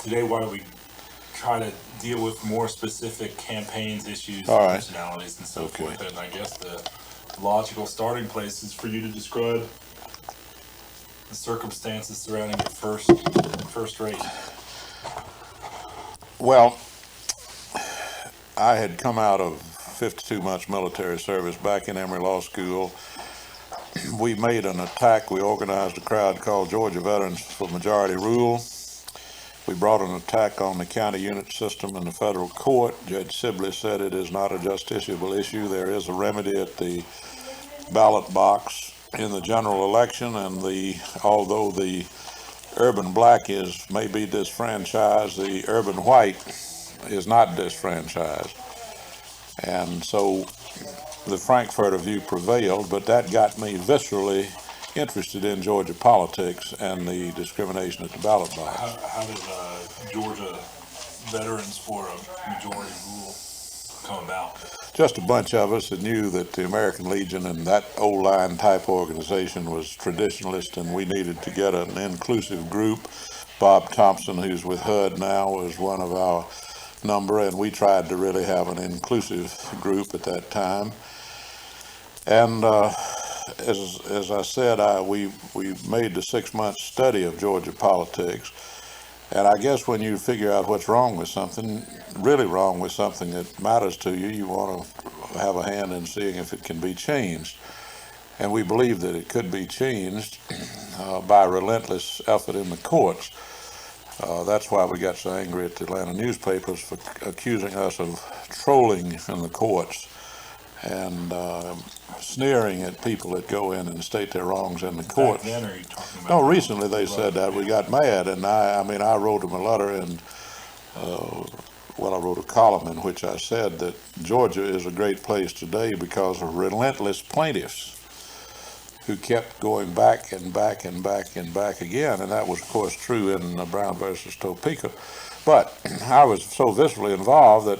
today, why don't we try to deal with more specific campaigns, issues, All right. personalities, and so Okay. forth. And I guess the logical starting place is for you to describe the circumstances surrounding your first race. Well, I had come out of 52 months military service back in Emory Law School. We made an attack. We organized a crowd called Georgia Veterans for Majority Rule. We brought an attack on the county unit system in the federal court. Judge Sibley said it is not a justiciable issue. There is a remedy at the ballot box in the general election, and although the urban black may be disfranchised, the urban white is not disfranchised. And so the Frankfurter view prevailed, but that got me viscerally interested in Georgia politics and the discrimination at the ballot box. How did Georgia Veterans for a Majority Rule come about? Just a bunch of us that knew that the American Legion and that old line type organization was traditionalist, and we needed to get an inclusive group. Bob Thompson, who's with HUD now, was one of our number, and we tried to really have an inclusive group at that time. And as I said, we made the 6-month study of Georgia politics. And I guess when you figure out what's wrong with something, really wrong with something that matters to you, you want to have a hand in seeing if it can be changed. And we believe that it could be changed by relentless effort in the courts. That's why we got so angry at the Atlanta newspapers for accusing us of trolling in the courts and sneering at people that go in and state their wrongs in the courts. Back then, or are you talking about? No, recently they said that. We got mad, and I wrote them a letter, and I wrote a column in which I said that Georgia is a great place today because of relentless plaintiffs who kept going back and back and back and back again, and that was, of course, true in Brown versus Topeka. But I was so viscerally involved that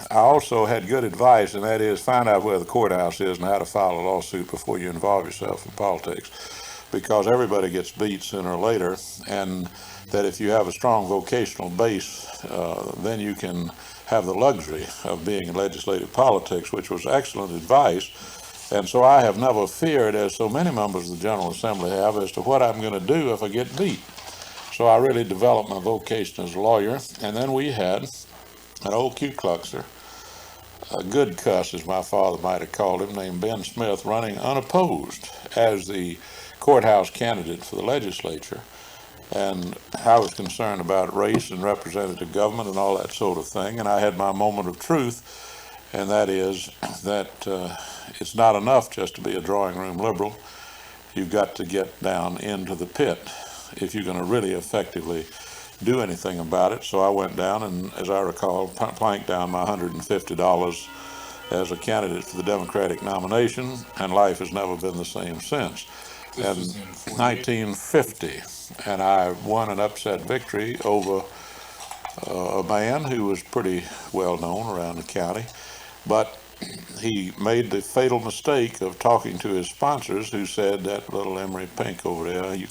I also had good advice, and that is find out where the courthouse is and how to file a lawsuit before you involve yourself in politics, because everybody gets beat sooner or later, and that if you have a strong vocational base, then you can have the luxury of being in legislative politics, which was excellent advice. And so I have never feared, as so many members of the General Assembly have, as to what I'm going to do if I get beat. So I really developed my vocation as a lawyer. And then we had an old Ku Kluxer, a good cuss, as my father might have called him, named Ben Smith, running unopposed as the courthouse candidate for the legislature. And I was concerned about race and representative government and all that sort of thing. And I had my moment of truth, and that is that it's not enough just to be a drawing room liberal. You've got to get down into the pit if you're going to really effectively do anything about it. So I went down and, as I recall, planked down my $150 as a candidate for the Democratic nomination, and life has never been the same since. This was in 1950, and I won an upset victory over a man who was pretty well known around the county, but he made the fatal mistake of talking to his sponsors, who said that little Emery Pink over there, you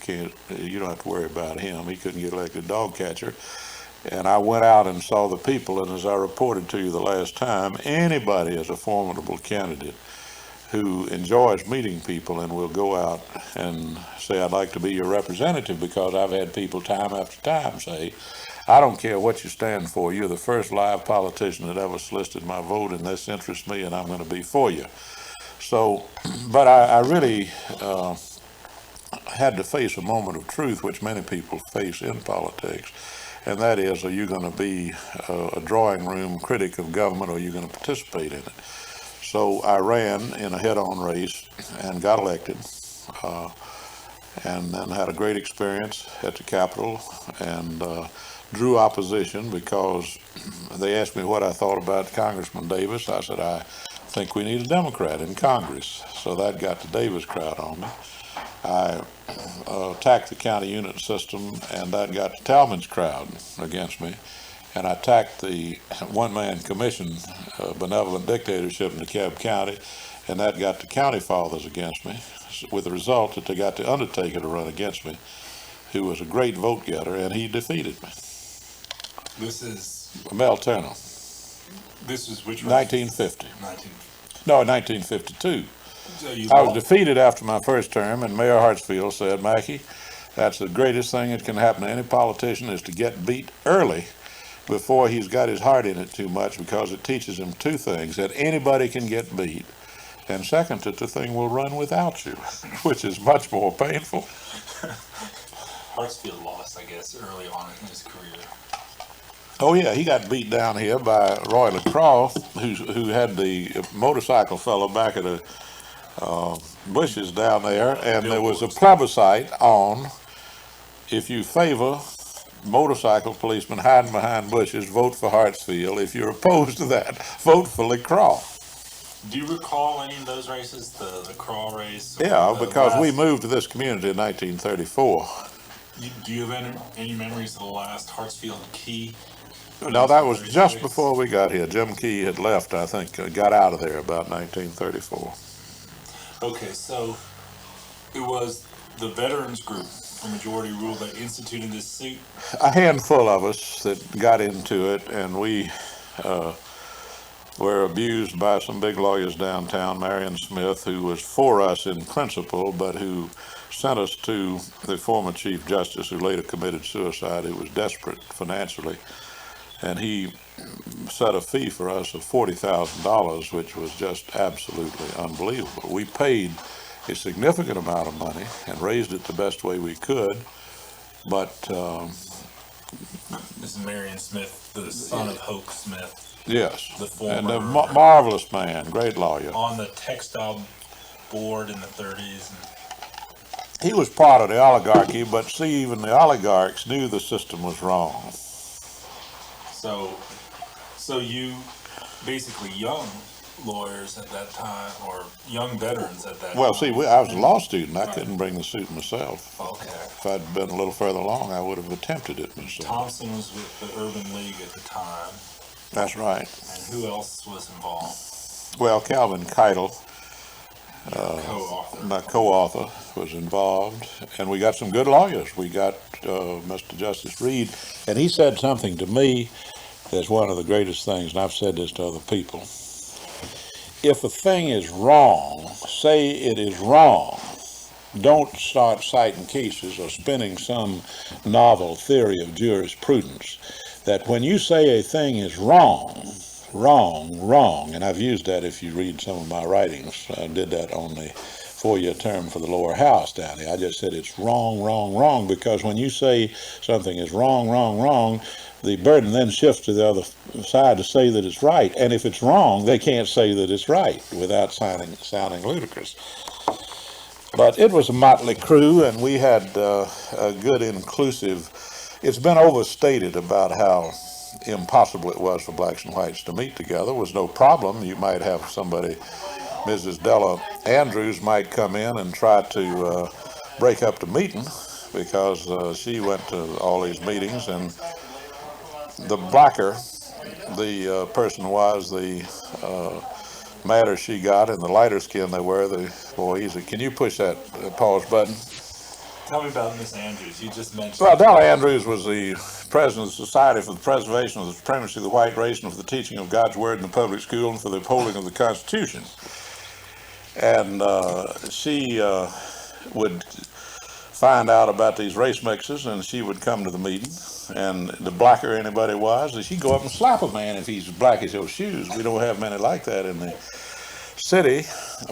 don't have to worry about him. He couldn't get elected dog catcher. And I went out and saw the people, and as I reported to you the last time, anybody is a formidable candidate who enjoys meeting people and will go out and say, I'd like to be your representative, because I've had people time after time say, I don't care what you stand for. You're the first live politician that ever solicited my vote, and this interests me, and I'm going to be for you. So, but I really had to face a moment of truth, which many people face in politics, and that is, are you going to be a drawing room critic of government, or are you going to participate in it? So I ran in a head-on race and got elected, and then had a great experience at the Capitol, and drew opposition because they asked me what I thought about Congressman Davis. I said, I think we need a Democrat in Congress. So that got the Davis crowd on me. I attacked the county unit system, and that got the Talmadge crowd against me. And I attacked the one-man commission, benevolent dictatorship in DeKalb County, and that got the county fathers against me, with the result that they got the Undertaker to run against me, who was a great vote getter, and he defeated me. This is Mel Turner, this is which race? 1950. 19. No, 1952. So you I was lost. defeated after my first term, and Mayor Hartsfield said, Mackay, that's the greatest thing that can happen to any politician is to get beat early before he's got his heart in it too much, because it teaches him two things: that anybody can get beat, and second, that the thing will run without you, which is much more painful. Hartsfield lost, I guess, early on in his career. Oh yeah, he got beat down here by Roy LaCroix, who had the motorcycle fellow back at the bushes down there, and there was a plebiscite on if you favor motorcycle policemen hiding behind bushes, vote for Hartsfield. If you're opposed to that, vote for LaCroix. Do you recall any of those races, the crawl race? Yeah, because we moved to this community in 1934. Do you have any memories of the last Hartsfield Key? No, that was just before we got here. Jim Key had left, I think, got out of there about 1934. Okay, so it was the veterans group for majority rule that instituted this suit. A handful of us that got into it, and we were abused by some big lawyers downtown, Marion Smith, who was for us in principle, but who sent us to the former Chief Justice, who later committed suicide. He was desperate financially, and he set a fee for us of $40,000, which was just absolutely unbelievable. We paid a significant amount of money and raised it the best way we could, but This is Marion Smith, the son of Hoke Smith. yes, The former, and a marvelous man, great lawyer. On the textile board in the 30s. He was part of the oligarchy, but see, even the oligarchs knew the system was wrong. So you, basically young lawyers at that time, or young veterans at that Well, time. see, I was a law student. I couldn't bring the suit myself. Okay. If I'd been a little further along, I would have attempted it myself. Thompson was with the Urban League at the time. That's right. And who else was involved? Well, Calvin Keitel, Co-author. my co-author, was involved, and we got some good lawyers. We got Mr. Justice Reed, and he said something to me that's one of the greatest things, and I've said this to other people. If a thing is wrong, say it is wrong. Don't start citing cases or spinning some novel theory of jurisprudence. That when you say a thing is wrong, and I've used that if you read some of my writings. I did that on the 4-year term for the lower house down here. I just said it's wrong, because when you say something is wrong, the burden then shifts to the other side to say that it's right. And if it's wrong, they can't say that it's right without sounding ludicrous. But it was a motley crew, and we had a good inclusive. It's been overstated about how impossible it was for blacks and whites to meet together. It was no problem. You might have somebody, Mrs. Della Andrews might come in and try to break up the meeting, because she went to all these meetings, and the blacker the person was, the madder she got, and the lighter skin they were, the more easy. Can you push that pause button? Tell me about Miss Andrews. You just mentioned. Well, Della Andrews was the president of the Society for the Preservation of the Supremacy of the White Race and for the teaching of God's Word in the public school and for the upholding of the Constitution. And she would find out about these race mixes, and she would come to the meeting. And the blacker anybody was, she'd go up and slap a man if he's black as your shoes. We don't have many like that in the city.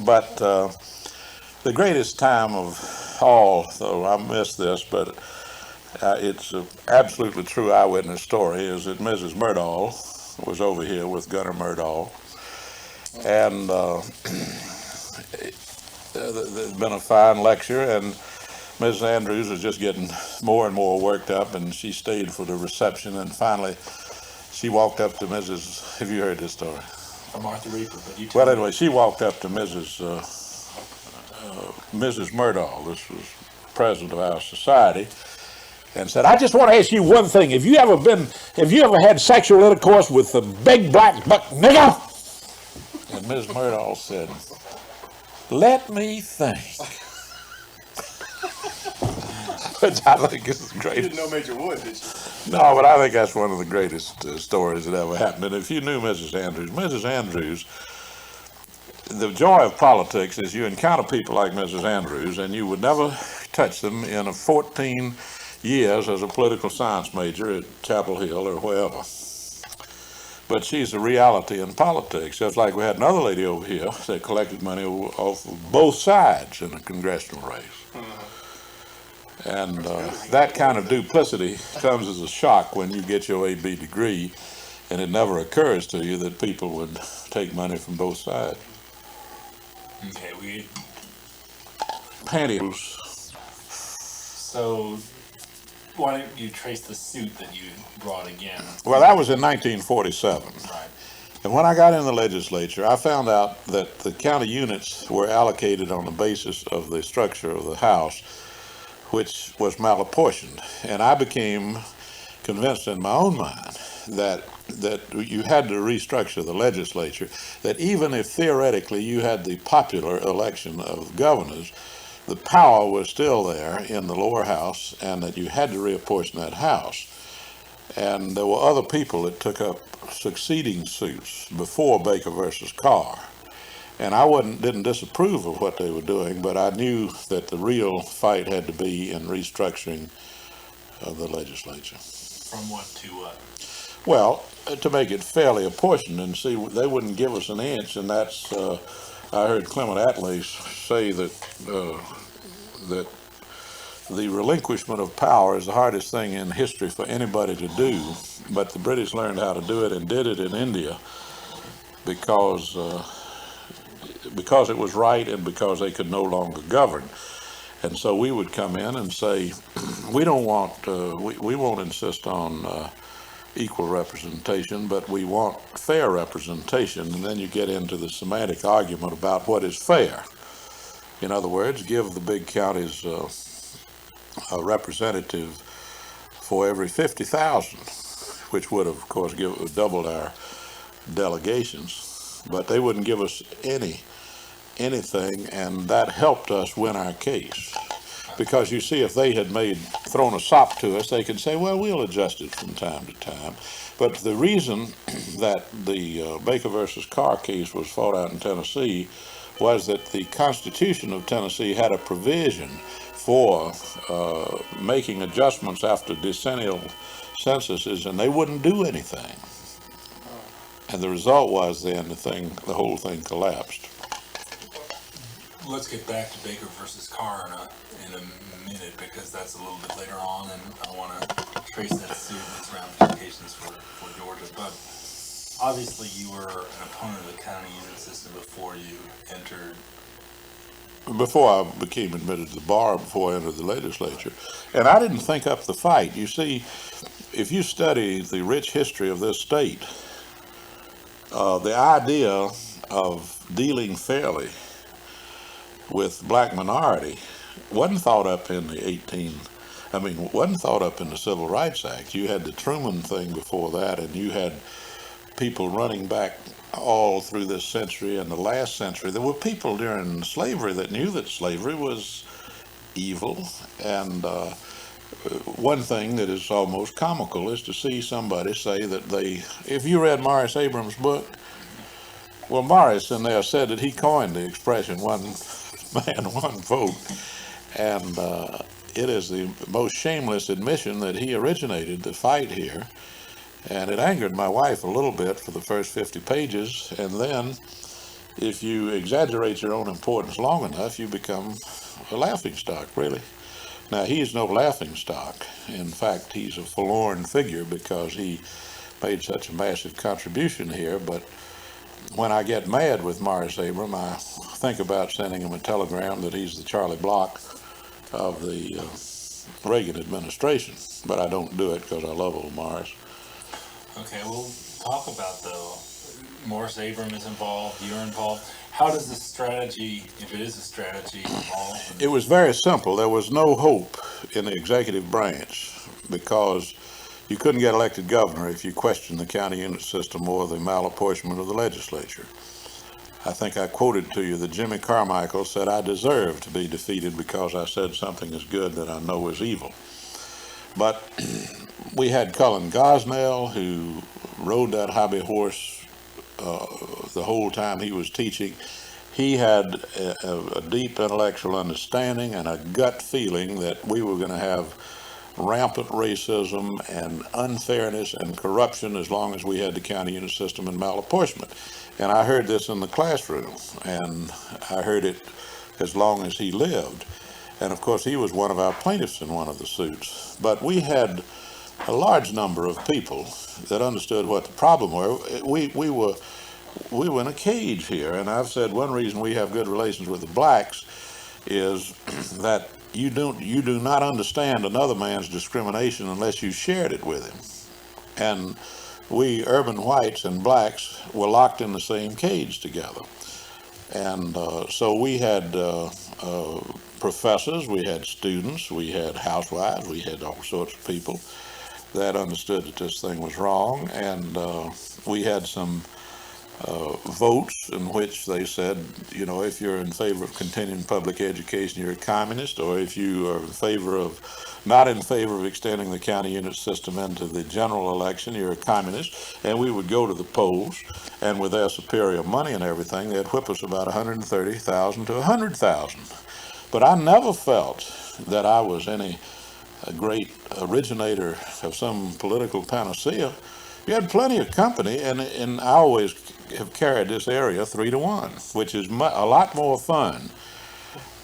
But the greatest time of all, though I miss this, but it's an absolutely true eyewitness story, is that Mrs. Murdahl was over here with Gunner Murdahl. And there's been a fine lecture, and Mrs. Andrews was just getting more and more worked up, and she stayed for the reception, and finally she walked up to Mrs. Have you heard this story? From Arthur Reaper, but you. Well, anyway, she walked up to Mrs. Murdahl, this was president of our society, and said, "I just want to ask you one thing. Have you ever had sexual intercourse with the big black buck nigger?" And Mrs. Murdahl said, "Let me think." which I think is the You greatest. didn't know Major Wood, did you? No, but I think that's one of the greatest stories that ever happened. And if you knew Mrs. Andrews, the joy of politics is you encounter people like Mrs. Andrews, and you would never touch them in a 14 years as a political science major at Chapel Hill or wherever. But she's a reality in politics. Just like we had another lady over here that collected money off of both sides in a congressional race. And that kind of duplicity comes as a shock when you get your AB degree, and it never occurs to you that people would take money from both sides. Okay, we. Pantyhose. So, why don't you trace the suit that you brought again? Well, that was in 1947. Right. And when I got in the legislature, I found out that the county units were allocated on the basis of the structure of the House, which was malapportioned. And I became convinced in my own mind that you had to restructure the legislature, that even if theoretically you had the popular election of governors, the power was still there in the lower house, and that you had to reapportion that house. And there were other people that took up succeeding suits before Baker versus Carr. And I didn't disapprove of what they were doing, but I knew that the real fight had to be in restructuring of the legislature. From what to what? Well, to make it fairly apportioned, and see, they wouldn't give us an inch, and that's, I heard Clement Attlee say that the relinquishment of power is the hardest thing in history for anybody to do, but the British learned how to do it and did it in India because it was right and because they could no longer govern. And so we would come in and say, we don't want, we won't insist on equal representation, but we want fair representation. And then you get into the semantic argument about what is fair. In other words, give the big counties a representative for every 50,000, which would have, of course, doubled our delegations, but they wouldn't give us anything, and that helped us win our case. Because you see, if they had thrown a sop to us, they could say, well, we'll adjust it from time to time. But the reason that the Baker versus Carr case was fought out in Tennessee was that the Constitution of Tennessee had a provision for making adjustments after decennial censuses, and they wouldn't do anything. And the result was then the whole thing collapsed. Let's get back to Baker versus Carr in a minute, because that's a little bit later on, and I want to trace that suit and its ramifications for Georgia. But obviously, you were an opponent of the county unit system before you entered. Before I became admitted to the bar, before I entered the legislature. And I didn't think up the fight. You see, if you study the rich history of this state, the idea of dealing fairly with black minority wasn't thought up in wasn't thought up in the Civil Rights Act. You had the Truman thing before that, and you had people running back all through this century and the last century. There were people during slavery that knew that slavery was evil, and one thing that is almost comical is to see somebody say that if you read Morris Abrams' book, well, Morris in there said that he coined the expression one man, one vote, and it is the most shameless admission that he originated the fight here. And it angered my wife a little bit for the first 50 pages, and then if you exaggerate your own importance long enough, you become a laughingstock, really. Now, he's no laughingstock. In fact, he's a forlorn figure because he made such a massive contribution here, but when I get mad with Morris Abram, I think about sending him a telegram that he's the Charlie Block of the Reagan administration, but I don't do it because I love old Morris. Okay, we'll talk about Morris Abram is involved, you're involved. How does the strategy, if it is a strategy, evolve? It was very simple. There was no hope in the executive branch because you couldn't get elected governor if you questioned the county unit system or the malapportionment of the legislature. I think I quoted to you that Jimmy Carmichael said, "I deserve to be defeated because I said something is good that I know is evil." But we had Cullen Gosnell, who rode that hobby horse the whole time he was teaching. He had a deep intellectual understanding and a gut feeling that we were going to have rampant racism and unfairness and corruption as long as we had the county unit system and malapportionment. And I heard this in the classroom, and I heard it as long as he lived. And of course, he was one of our plaintiffs in one of the suits. But we had a large number of people that understood what the problem were. We were in a cage here, and I've said one reason we have good relations with the blacks is that you do not understand another man's discrimination unless you shared it with him. And we urban whites and blacks were locked in the same cage together. And so we had professors, we had students, we had housewives, we had all sorts of people that understood that this thing was wrong. And we had some votes in which they said, you know, if you're in favor of continuing public education, you're a communist, or if you are not in favor of extending the county unit system into the general election, you're a communist. And we would go to the polls, and with their superior money and everything, they'd whip us about 130,000 to 100,000. But I never felt that I was any great originator of some political panacea. You had plenty of company, and I always have carried this area 3-1, which is a lot more fun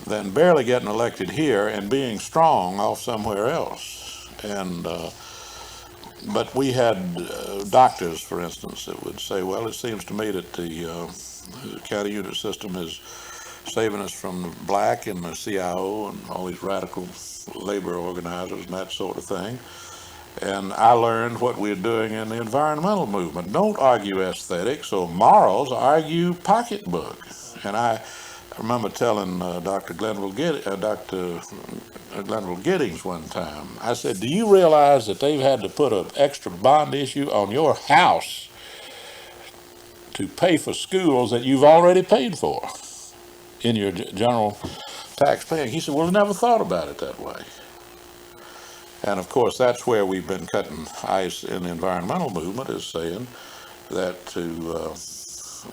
than barely getting elected here and being strong off somewhere else. And but we had doctors, for instance, that would say, well, it seems to me that the county unit system is saving us from the black and the CIO and all these radical labor organizers and that sort of thing. And I learned what we're doing in the environmental movement. Don't argue aesthetics or morals, argue pocketbook. And I remember telling Dr. Glenville Giddings one time, I said, do you realize that they've had to put an extra bond issue on your house to pay for schools that you've already paid for in your general tax paying? He said, well, I never thought about it that way. And of course, that's where we've been cutting ice in the environmental movement, is saying that to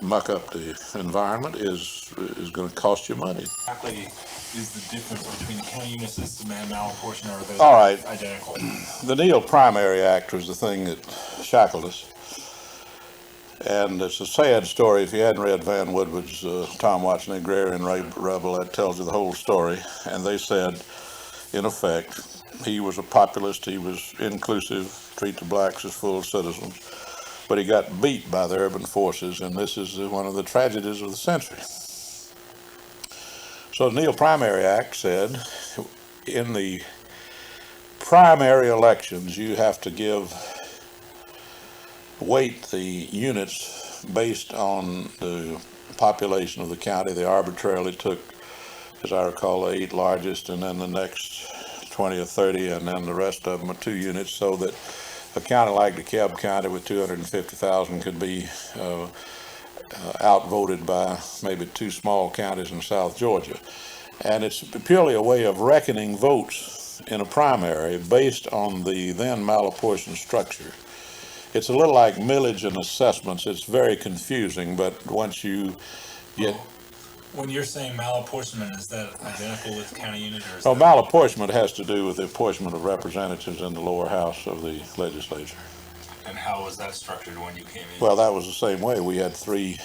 muck up the environment is going to cost you money. Exactly is the difference between the county unit system and malapportionment, or are those All right. identical? The Neal Primary Act was the thing that shackled us. And it's a sad story. If you hadn't read Van Woodward's Tom Watson, Agrarian Rebel, that tells you the whole story. And they said, in effect, he was a populist, he was inclusive, treat the blacks as full citizens, but he got beat by the urban forces, and this is one of the tragedies of the century. So the Neal Primary Act said, in the primary elections, you have to weight the units based on the population of the county. They arbitrarily took, as I recall, the 8 largest, and then the next 20 or 30, and then the rest of them are 2 units, so that a county like DeKalb County with 250,000 could be outvoted by maybe 2 small counties in South Georgia. And it's purely a way of reckoning votes in a primary based on the then malapportioned structure. It's a little like millage and assessments. It's very confusing, but once you get... When you're saying malapportionment, is that identical with county unit? Or is Well, that... malapportionment has to do with the apportionment of representatives in the lower house of the legislature. And how was that structured when you came in? Well, that was the same way. We had 3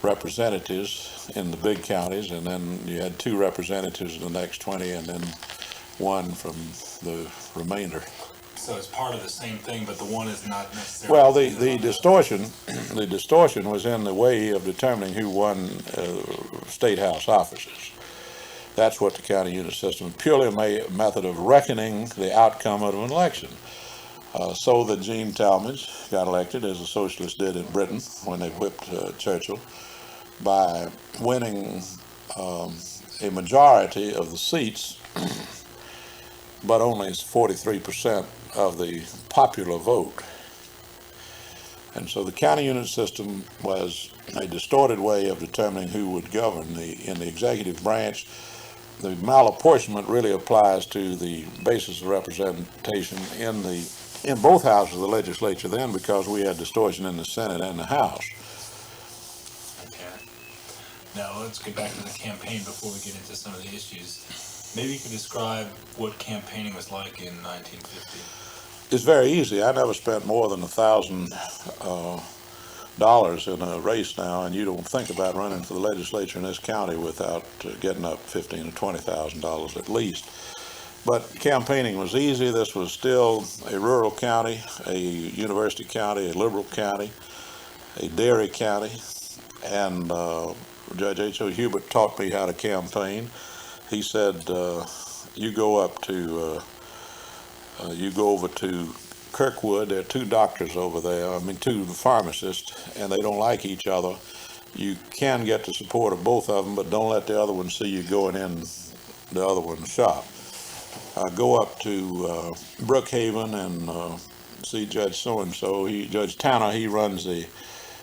representatives in the big counties, and then you had 2 representatives in the next 20, and then 1 from the remainder. So it's part of the same thing, but the one is not necessarily... Well, the distortion was in the way of determining who won state house offices. That's what the county unit system, purely a method of reckoning the outcome of an election. So that Gene Talmadge got elected, as the socialists did in Britain when they whipped Churchill, by winning a majority of the seats, but only 43% of the popular vote. And so the county unit system was a distorted way of determining who would govern. In the executive branch, the malapportionment really applies to the basis of representation in both houses of the legislature then, because we had distortion in the Senate and the House. Okay. Now let's get back to the campaign before we get into some of the issues. Maybe you could describe what campaigning was like in 1950. It's very easy. I never spent more than $1,000 in a race now, and you don't think about running for the legislature in this county without getting up $15,000 or $20,000 at least. But campaigning was easy. This was still a rural county, a university county, a liberal county, a dairy county, and Judge H.O. Hubert taught me how to campaign. He said, you go over to Kirkwood. There are two doctors over there, two pharmacists, and they don't like each other. You can get the support of both of them, but don't let the other one see you going in the other one's shop. Go up to Brookhaven and see Judge so-and-so. Judge Tanner, he's a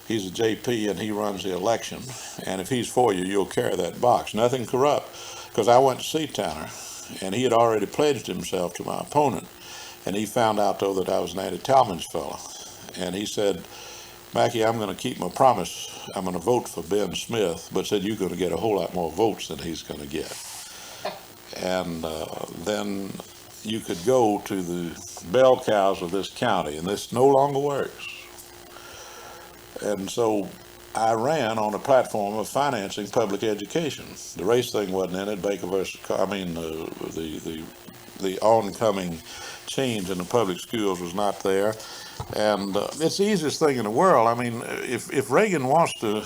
JP and he runs the election. And if he's for you, you'll carry that box. Nothing corrupt, because I went to see Tanner, and he had already pledged himself to my opponent. And he found out, though, that I was an anti-Talmadge fellow. And he said, Mackay, I'm going to keep my promise. I'm going to vote for Ben Smith, but said you're going to get a whole lot more votes than he's going to get. And then you could go to the bell cows of this county, and this no longer works. And so I ran on a platform of financing public education. The race thing wasn't in it. Baker versus, the oncoming change in the public schools was not there. And it's the easiest thing in the world. If Reagan wants to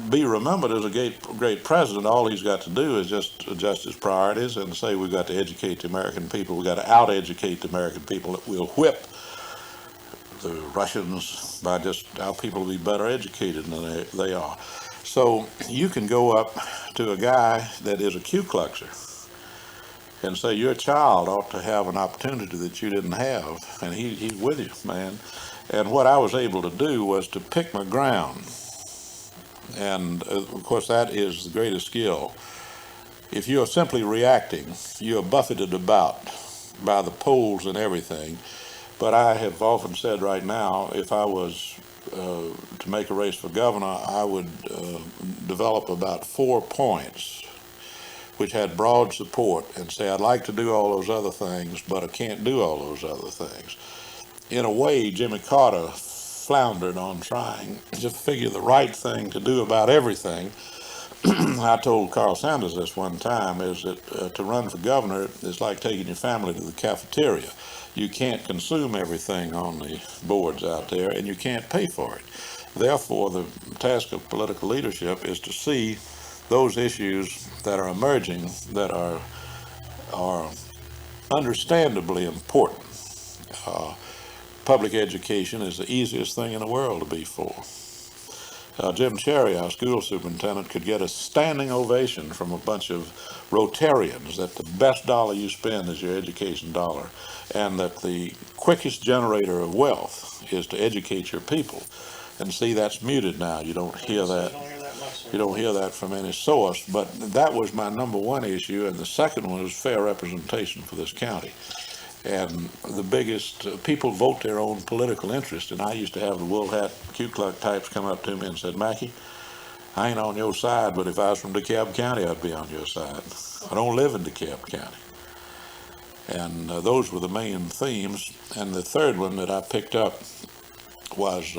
be remembered as a great president, all he's got to do is just adjust his priorities and say we've got to educate the American people. We've got to out-educate the American people. We'll whip the Russians by just our people will be better educated than they are. So you can go up to a guy that is a Ku Kluxer and say your child ought to have an opportunity that you didn't have, and he's with you, man. And what I was able to do was to pick my ground. And of course that is the greatest skill. If you're simply reacting, you're buffeted about by the polls and everything. But I have often said right now, if I was to make a race for governor, I would develop about 4 points which had broad support and say I'd like to do all those other things, but I can't do all those other things. In a way, Jimmy Carter floundered on trying to figure the right thing to do about everything. I told Carl Sanders this one time, is that to run for governor is like taking your family to the cafeteria. You can't consume everything on the boards out there, and you can't pay for it. Therefore, the task of political leadership is to see those issues that are emerging that are understandably important. Public education is the easiest thing in the world to be for. Jim Cherry, our school superintendent, could get a standing ovation from a bunch of Rotarians that the best dollar you spend is your education dollar, and that the quickest generator of wealth is to educate your people. And see, that's muted now. You don't hear that. You don't hear that from any source. But that was my number one issue, and the second one was fair representation for this county. And the biggest, people vote their own political interest. And I used to have the wool hat Ku Klux types come up to me and said, Mackay, I ain't on your side, but if I was from DeKalb County, I'd be on your side. I don't live in DeKalb County. And those were the main themes. And the third one that I picked up was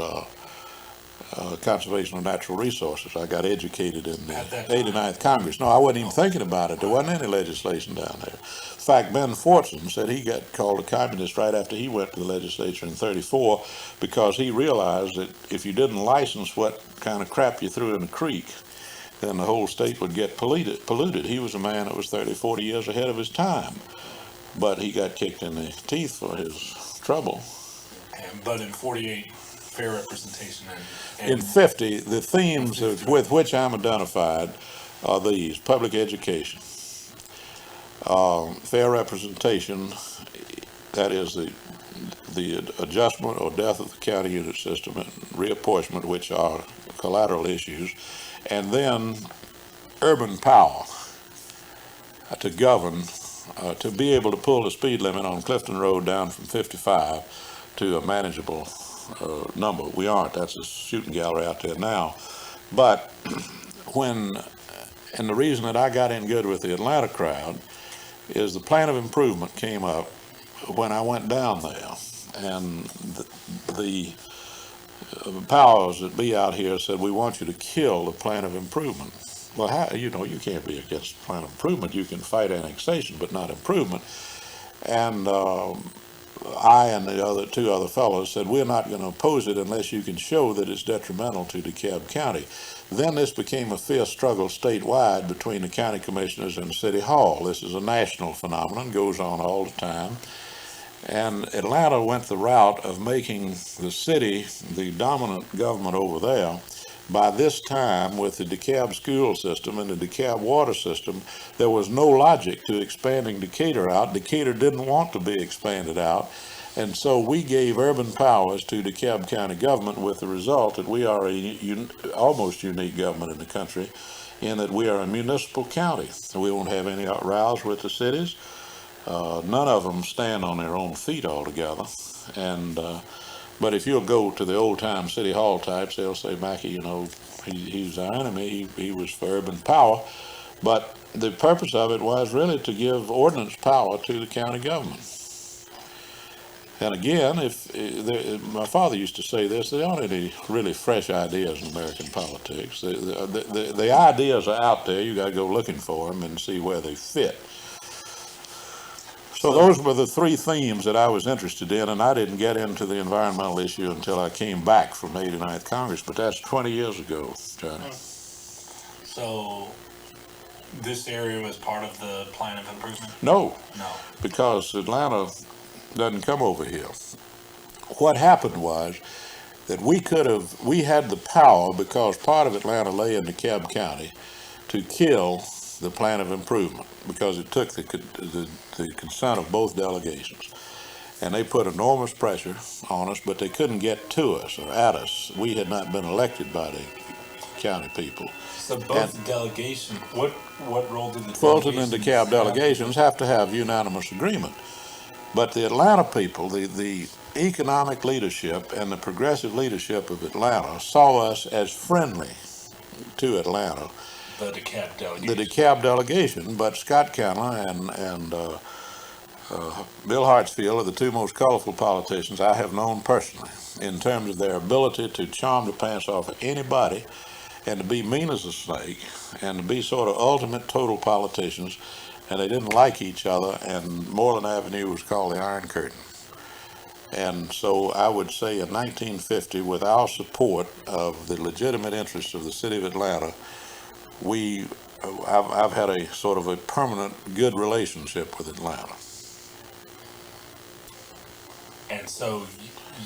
conservation of natural resources. I got educated in the 89th Congress. No, I wasn't even thinking about it. There wasn't any legislation down there. In fact, Ben Fortson said he got called a communist right after he went to the legislature in 34 because he realized that if you didn't license what kind of crap you threw in the creek, then the whole state would get polluted. He was a man that was 30, 40 years ahead of his time, but he got kicked in the teeth for his trouble. But in 48, fair representation. In 50, the themes with which I'm identified are these: public education, fair representation, that is the the adjustment or death of the county unit system and reapportionment, which are collateral issues, and then urban power to govern, to be able to pull the speed limit on Clifton Road down from 55 to a manageable number. We aren't. That's a shooting gallery out there now. But and the reason that I got in good with the Atlanta crowd is the plan of improvement came up when I went down there, and the powers that be out here said, we want you to kill the plan of improvement. Well, how, you can't be against the plan of improvement. You can fight annexation, but not improvement. And I and the two other fellows said, we're not going to oppose it unless you can show that it's detrimental to DeKalb County. Then this became a fierce struggle statewide between the county commissioners and City Hall. This is a national phenomenon, goes on all the time. And Atlanta went the route of making the city the dominant government over there. By this time, with the DeKalb school system and the DeKalb water system, there was no logic to expanding Decatur out. Decatur didn't want to be expanded out. And so we gave urban powers to DeKalb County government, with the result that we are almost unique government in the country in that we are a municipal county. We won't have any rows with the cities. None of them stand on their own feet altogether. And but if you'll go to the old-time City Hall types, they'll say, Mackay, he's our enemy. He was for urban power. But the purpose of it was really to give ordinance power to the county government. And again, my father used to say this, there aren't any really fresh ideas in American politics. The ideas are out there. You got to go looking for them and see where they fit. So those were the three themes that I was interested in, and I didn't get into the environmental issue until I came back from the 89th Congress, but that's 20 years ago, Johnny. So this area was part of the plan of improvement? No, because Atlanta doesn't come over here. What happened was that we had the power, because part of Atlanta lay in DeKalb County, to kill the plan of improvement, because it took the consent of both delegations. And they put enormous pressure on us, but they couldn't get to us or at us. We had not been elected by the county people. So both delegations, what role did the Fulton and DeKalb delegations have to have unanimous agreement. But the Atlanta people, the economic leadership and the progressive leadership of Atlanta saw us as friendly to Atlanta. The DeKalb delegation. The DeKalb delegation, but Scott Candler and Bill Hartsfield are the two most colorful politicians I have known personally, in terms of their ability to charm the pants off of anybody and to be mean as a snake and to be sort of ultimate total politicians. And they didn't like each other, and Moreland Avenue was called the Iron Curtain. And so I would say in 1950, with our support of the legitimate interests of the city of Atlanta, I've had a sort of a permanent good relationship with Atlanta. And so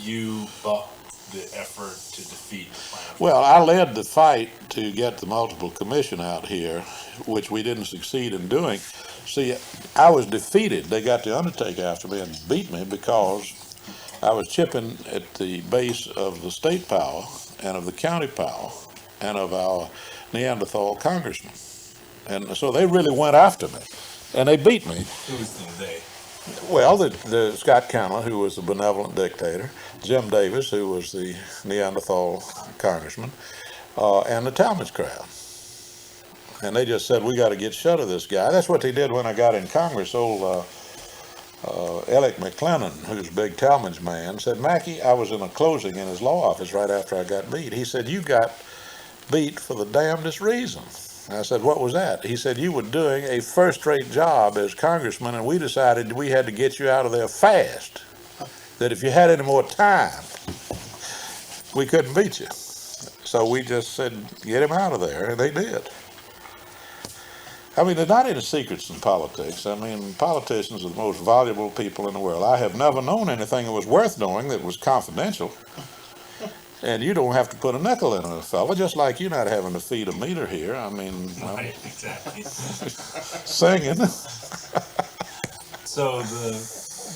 you bucked the effort to defeat the plan? Well, I led the fight to get the multiple commission out here, which we didn't succeed in doing. See, I was defeated. They got the undertaker after me and beat me because I was chipping at the base of the state power and of the county power and of our Neanderthal congressman. And so they really went after me, and they beat me. Who was the they? Well, the Scott Candler, who was the benevolent dictator, Jim Davis, who was the Neanderthal congressman, and the Talmadge crowd. And they just said, we got to get shut of this guy. That's what they did when I got in Congress. Old Alec McLennan, who's a big Talmadge man, said, Mackay, I was in a closing in his law office right after I got beat. He said, you got beat for the damnedest reason. I said, what was that? He said, you were doing a first-rate job as congressman, and we decided we had to get you out of there fast, that if you had any more time, we couldn't beat you. So we just said, get him out of there, and they did. I mean, there's not any secrets in politics. I mean, politicians are the most valuable people in the world. I have never known anything that was worth knowing that was confidential. And you don't have to put a nickel in a fella, just like you're not having to feed a meter here. I mean, right, exactly. Singing. So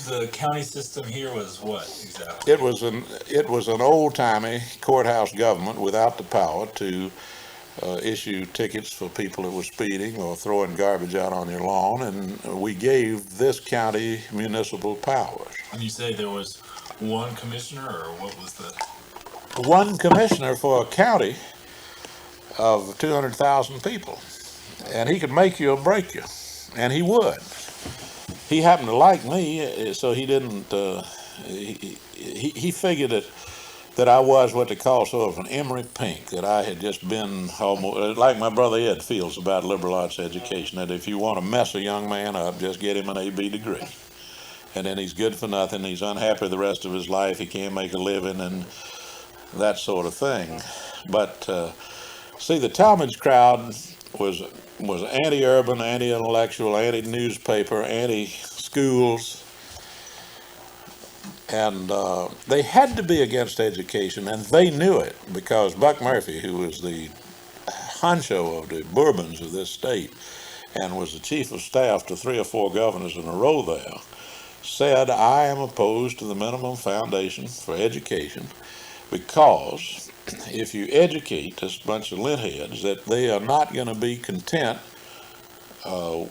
the county system here was what exactly? It was an old-timey courthouse government without the power to issue tickets for people that were speeding or throwing garbage out on your lawn, and we gave this county municipal powers. When you say there was one commissioner, or what was the? One commissioner for a county of 200,000 people, and he could make you or break you, and he would. He happened to like me, so he didn't. He figured that I was what they call sort of an Emory Pink, that I had just been almost like my brother Ed feels about liberal arts education, that if you want to mess a young man up, just get him an AB degree. And then he's good for nothing, he's unhappy the rest of his life, he can't make a living, and that sort of thing. But see, the Talmadge crowd was anti-urban, anti-intellectual, anti-newspaper, anti-schools, and they had to be against education, and they knew it, because Buck Murphy, who was the honcho of the Bourbons of this state and was the chief of staff to 3 or 4 governors in a row there, said, I am opposed to the minimum foundation for education, because if you educate this bunch of lintheads, that they are not going to be content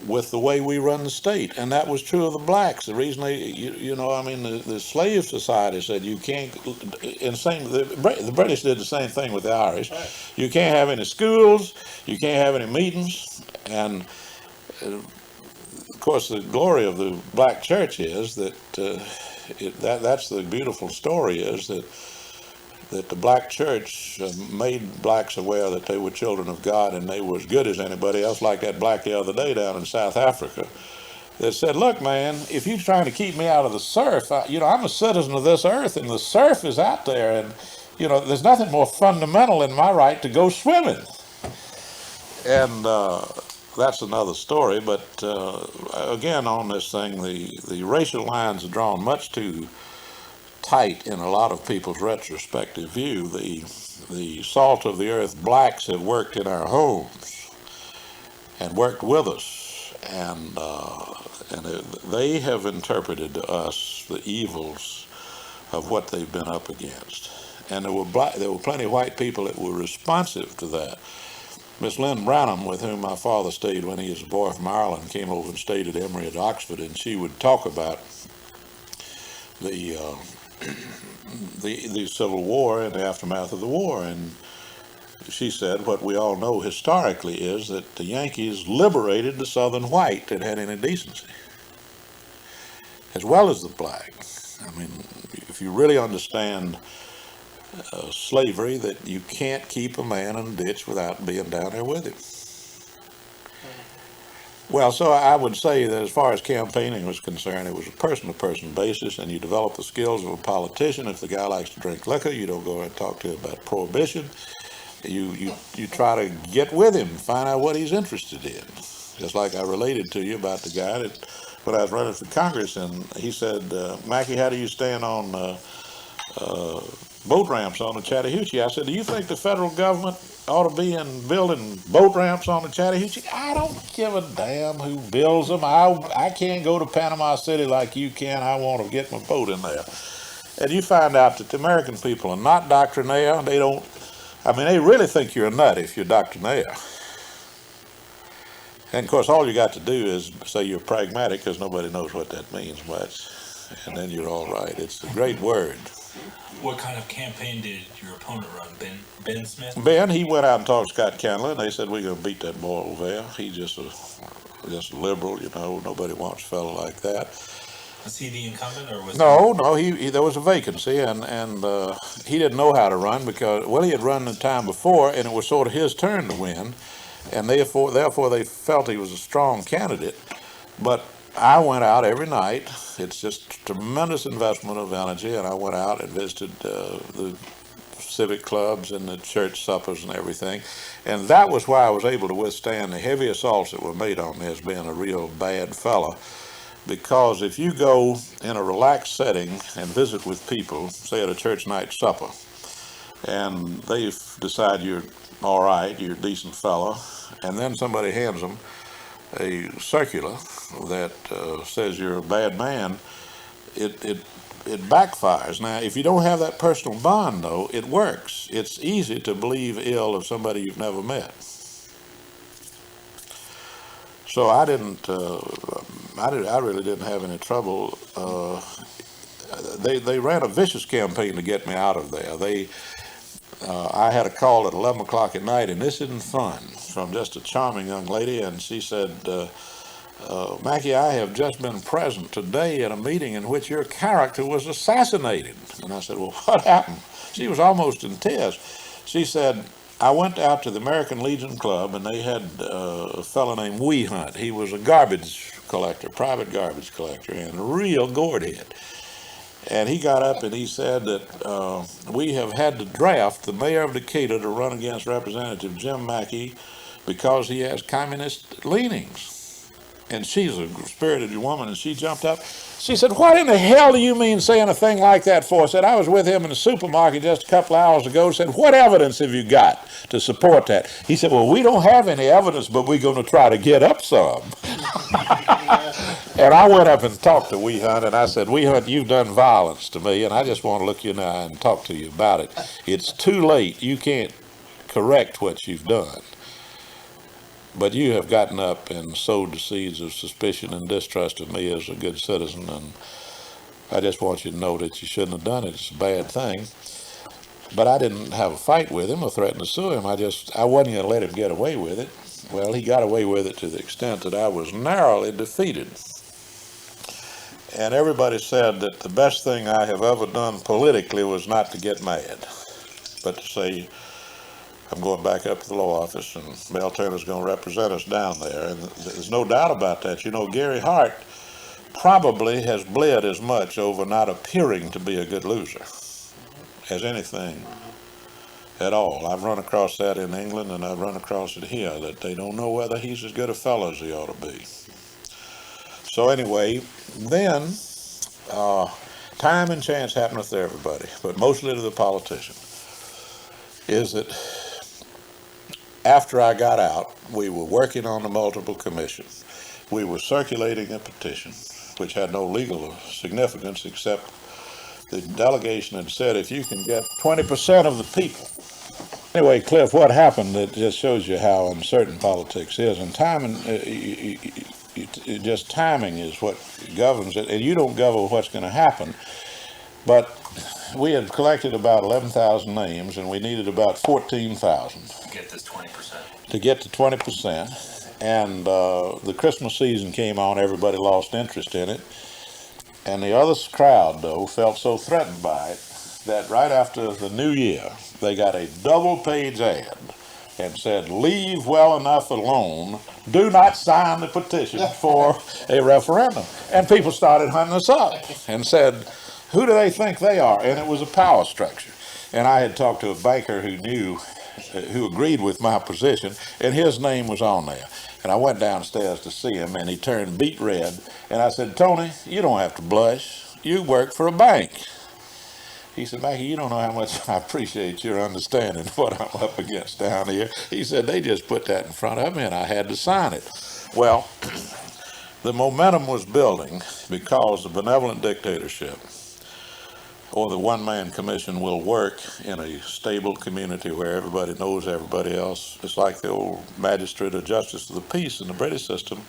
with the way we run the state. And that was true of the blacks. The reason the slave society said you can't, the British did the same thing with the Irish. You can't have any schools, you can't have any meetings, and of course the glory of the black church is that, that's the beautiful story, is that the black church made blacks aware that they were children of God and they were as good as anybody else, like that black the other day down in South Africa that said, look, man, if you're trying to keep me out of the surf, I'm a citizen of this earth, and the surf is out there, and, there's nothing more fundamental in my right to go swimming. And that's another story, but again, on this thing, the racial lines are drawn much too tight in a lot of people's retrospective view. The salt of the earth blacks have worked in our homes and worked with us, and they have interpreted to us the evils of what they've been up against. And there were plenty of white people that were responsive to that. Miss Lynn Branham, with whom my father stayed when he was a boy from Ireland, came over and stayed at Emory at Oxford, and she would talk about the Civil War and the aftermath of the war, and she said what we all know historically is that the Yankees liberated the Southern white that had any decency, as well as the black. I mean, if you really understand slavery, that you can't keep a man in a ditch without being down there with him. Well, so I would say that as far as campaigning was concerned, it was a person-to-person basis, and you develop the skills of a politician. If the guy likes to drink liquor, you don't go and talk to him about prohibition. You try to get with him, find out what he's interested in. Just like I related to you about the guy that, when I was running for Congress, and he said, Mackay, how do you stand on boat ramps on the Chattahoochee? I said, do you think the federal government ought to be in building boat ramps on the Chattahoochee? I don't give a damn who builds them. I can't go to Panama City like you can. I want to get my boat in there. And you find out that the American people are not doctrinaire. They really think you're a nut if you're doctrinaire. And of course, all you got to do is say you're pragmatic, because nobody knows what that means much. And then you're all right. It's a great word. What kind of campaign did your opponent run? Ben Smith? Ben, he went out and talked to Scott Candler, and they said, we're going to beat that boy over there. He's just a liberal, nobody wants a fellow like that. Was he the incumbent, or was No, there was a vacancy, and he didn't know how to run because, well, he had run the time before, and it was sort of his turn to win, and therefore they felt he was a strong candidate. But I went out every night. It's just a tremendous investment of energy, and I went out and visited the civic clubs and the church suppers and everything, and that was why I was able to withstand the heavy assaults that were made on me as being a real bad fella. Because if you go in a relaxed setting and visit with people, say at a church night supper, and they decide you're all right, you're a decent fellow, and then somebody hands them a circular that says you're a bad man, it backfires. Now, if you don't have that personal bond, though, it works. It's easy to believe ill of somebody you've never met. So I really didn't have any trouble. They ran a vicious campaign to get me out of there. I had a call at 11 o'clock at night, and this isn't fun, from just a charming young lady, and she said, Mackay, I have just been present today at a meeting in which your character was assassinated. And I said, well, what happened? She was almost in tears. She said, I went out to the American Legion Club, and they had a fellow named Wee Hunt. He was a garbage collector, private garbage collector, and a real gourdhead. And he got up and he said that we have had to draft the mayor of Decatur to run against Representative Jim Mackay because he has communist leanings. And she's a spirited woman, and she jumped up. She said, what in the hell do you mean saying a thing like that for? I said, I was with him in the supermarket just a couple hours ago. Said, what evidence have you got to support that? He said, well, we don't have any evidence, but we're going to try to get up some. And I went up and talked to Wee Hunt, and I said, Wee Hunt, you've done violence to me, and I just want to look you in the eye and talk to you about it. It's too late. You can't correct what you've done. But you have gotten up and sowed the seeds of suspicion and distrust of me as a good citizen, and I just want you to know that you shouldn't have done it. It's a bad thing. But I didn't have a fight with him or threaten to sue him. I wasn't going to let him get away with it. Well, he got away with it to the extent that I was narrowly defeated. And everybody said that the best thing I have ever done politically was not to get mad, but to say, I'm going back up to the law office, and Mel Turner's going to represent us down there. And there's no doubt about that. You know, Gary Hart probably has bled as much over not appearing to be a good loser as anything at all. I've run across that in England, and I've run across it here, that they don't know whether he's as good a fellow as he ought to be. So anyway, then time and chance happeneth to everybody, but mostly to the politician, is that after I got out, we were working on the multiple commissions. We were circulating a petition, which had no legal significance, except the delegation had said, if you can get 20% of the people. Anyway, Cliff, what happened, it just shows you how uncertain politics is. And timing, just timing is what governs it. And you don't govern what's going to happen. But we had collected about 11,000 names, and we needed about 14,000. To get this 20%. To get to 20%. And the Christmas season came on, everybody lost interest in it. And the other crowd, though, felt so threatened by it that right after the new year, they got a double-page ad and said, leave well enough alone, do not sign the petition for a referendum. And people started hunting us up and said, who do they think they are? And it was a power structure. And I had talked to a banker who agreed with my position, and his name was on there. And I went downstairs to see him, and he turned beet red. And I said, Tony, you don't have to blush. You work for a bank. He said, Mackay, you don't know how much I appreciate your understanding of what I'm up against down here. He said, they just put that in front of me, and I had to sign it. Well, the momentum was building because the benevolent dictatorship or the one-man commission will work in a stable community where everybody knows everybody else. It's like the old magistrate or justice of the peace in the British system.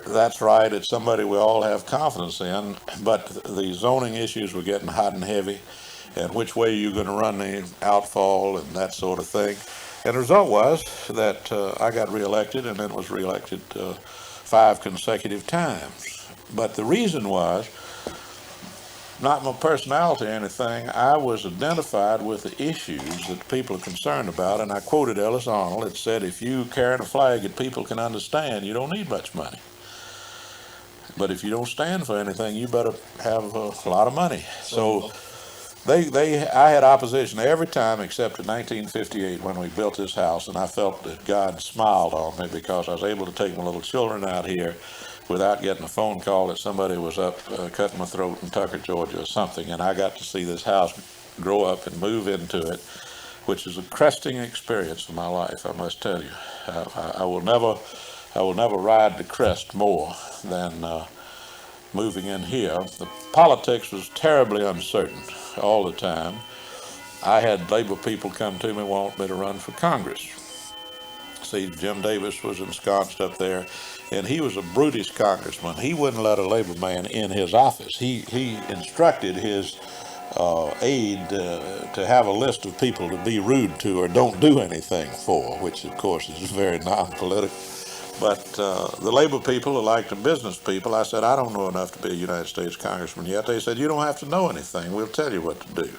That's right. It's somebody we all have confidence in, but the zoning issues were getting hot and heavy, and which way you're going to run the outfall and that sort of thing. And the result was that I got reelected, and then was reelected 5 consecutive times. But the reason was not my personality or anything. I was identified with the issues that people are concerned about, and I quoted Ellis Arnold. It said, if you carry a flag that people can understand, you don't need much money. But if you don't stand for anything, you better have a lot of money. So I had opposition every time except in 1958 when we built this house, and I felt that God smiled on me because I was able to take my little children out here without getting a phone call that somebody was up cutting my throat in Tucker, Georgia or something. And I got to see this house grow up and move into it, which is a cresting experience in my life, I must tell you. I will never ride the crest more than moving in here, the politics was terribly uncertain all the time. I had labor people come to me wanting me to run for Congress. See, Jim Davis was ensconced up there, and he was a brutish congressman. He wouldn't let a labor man in his office. He instructed his aide to have a list of people to be rude to or don't do anything for, which of course is very non-political. But the labor people are like the business people. I said, I don't know enough to be a United States congressman yet. They said, you don't have to know anything. We'll tell you what to do.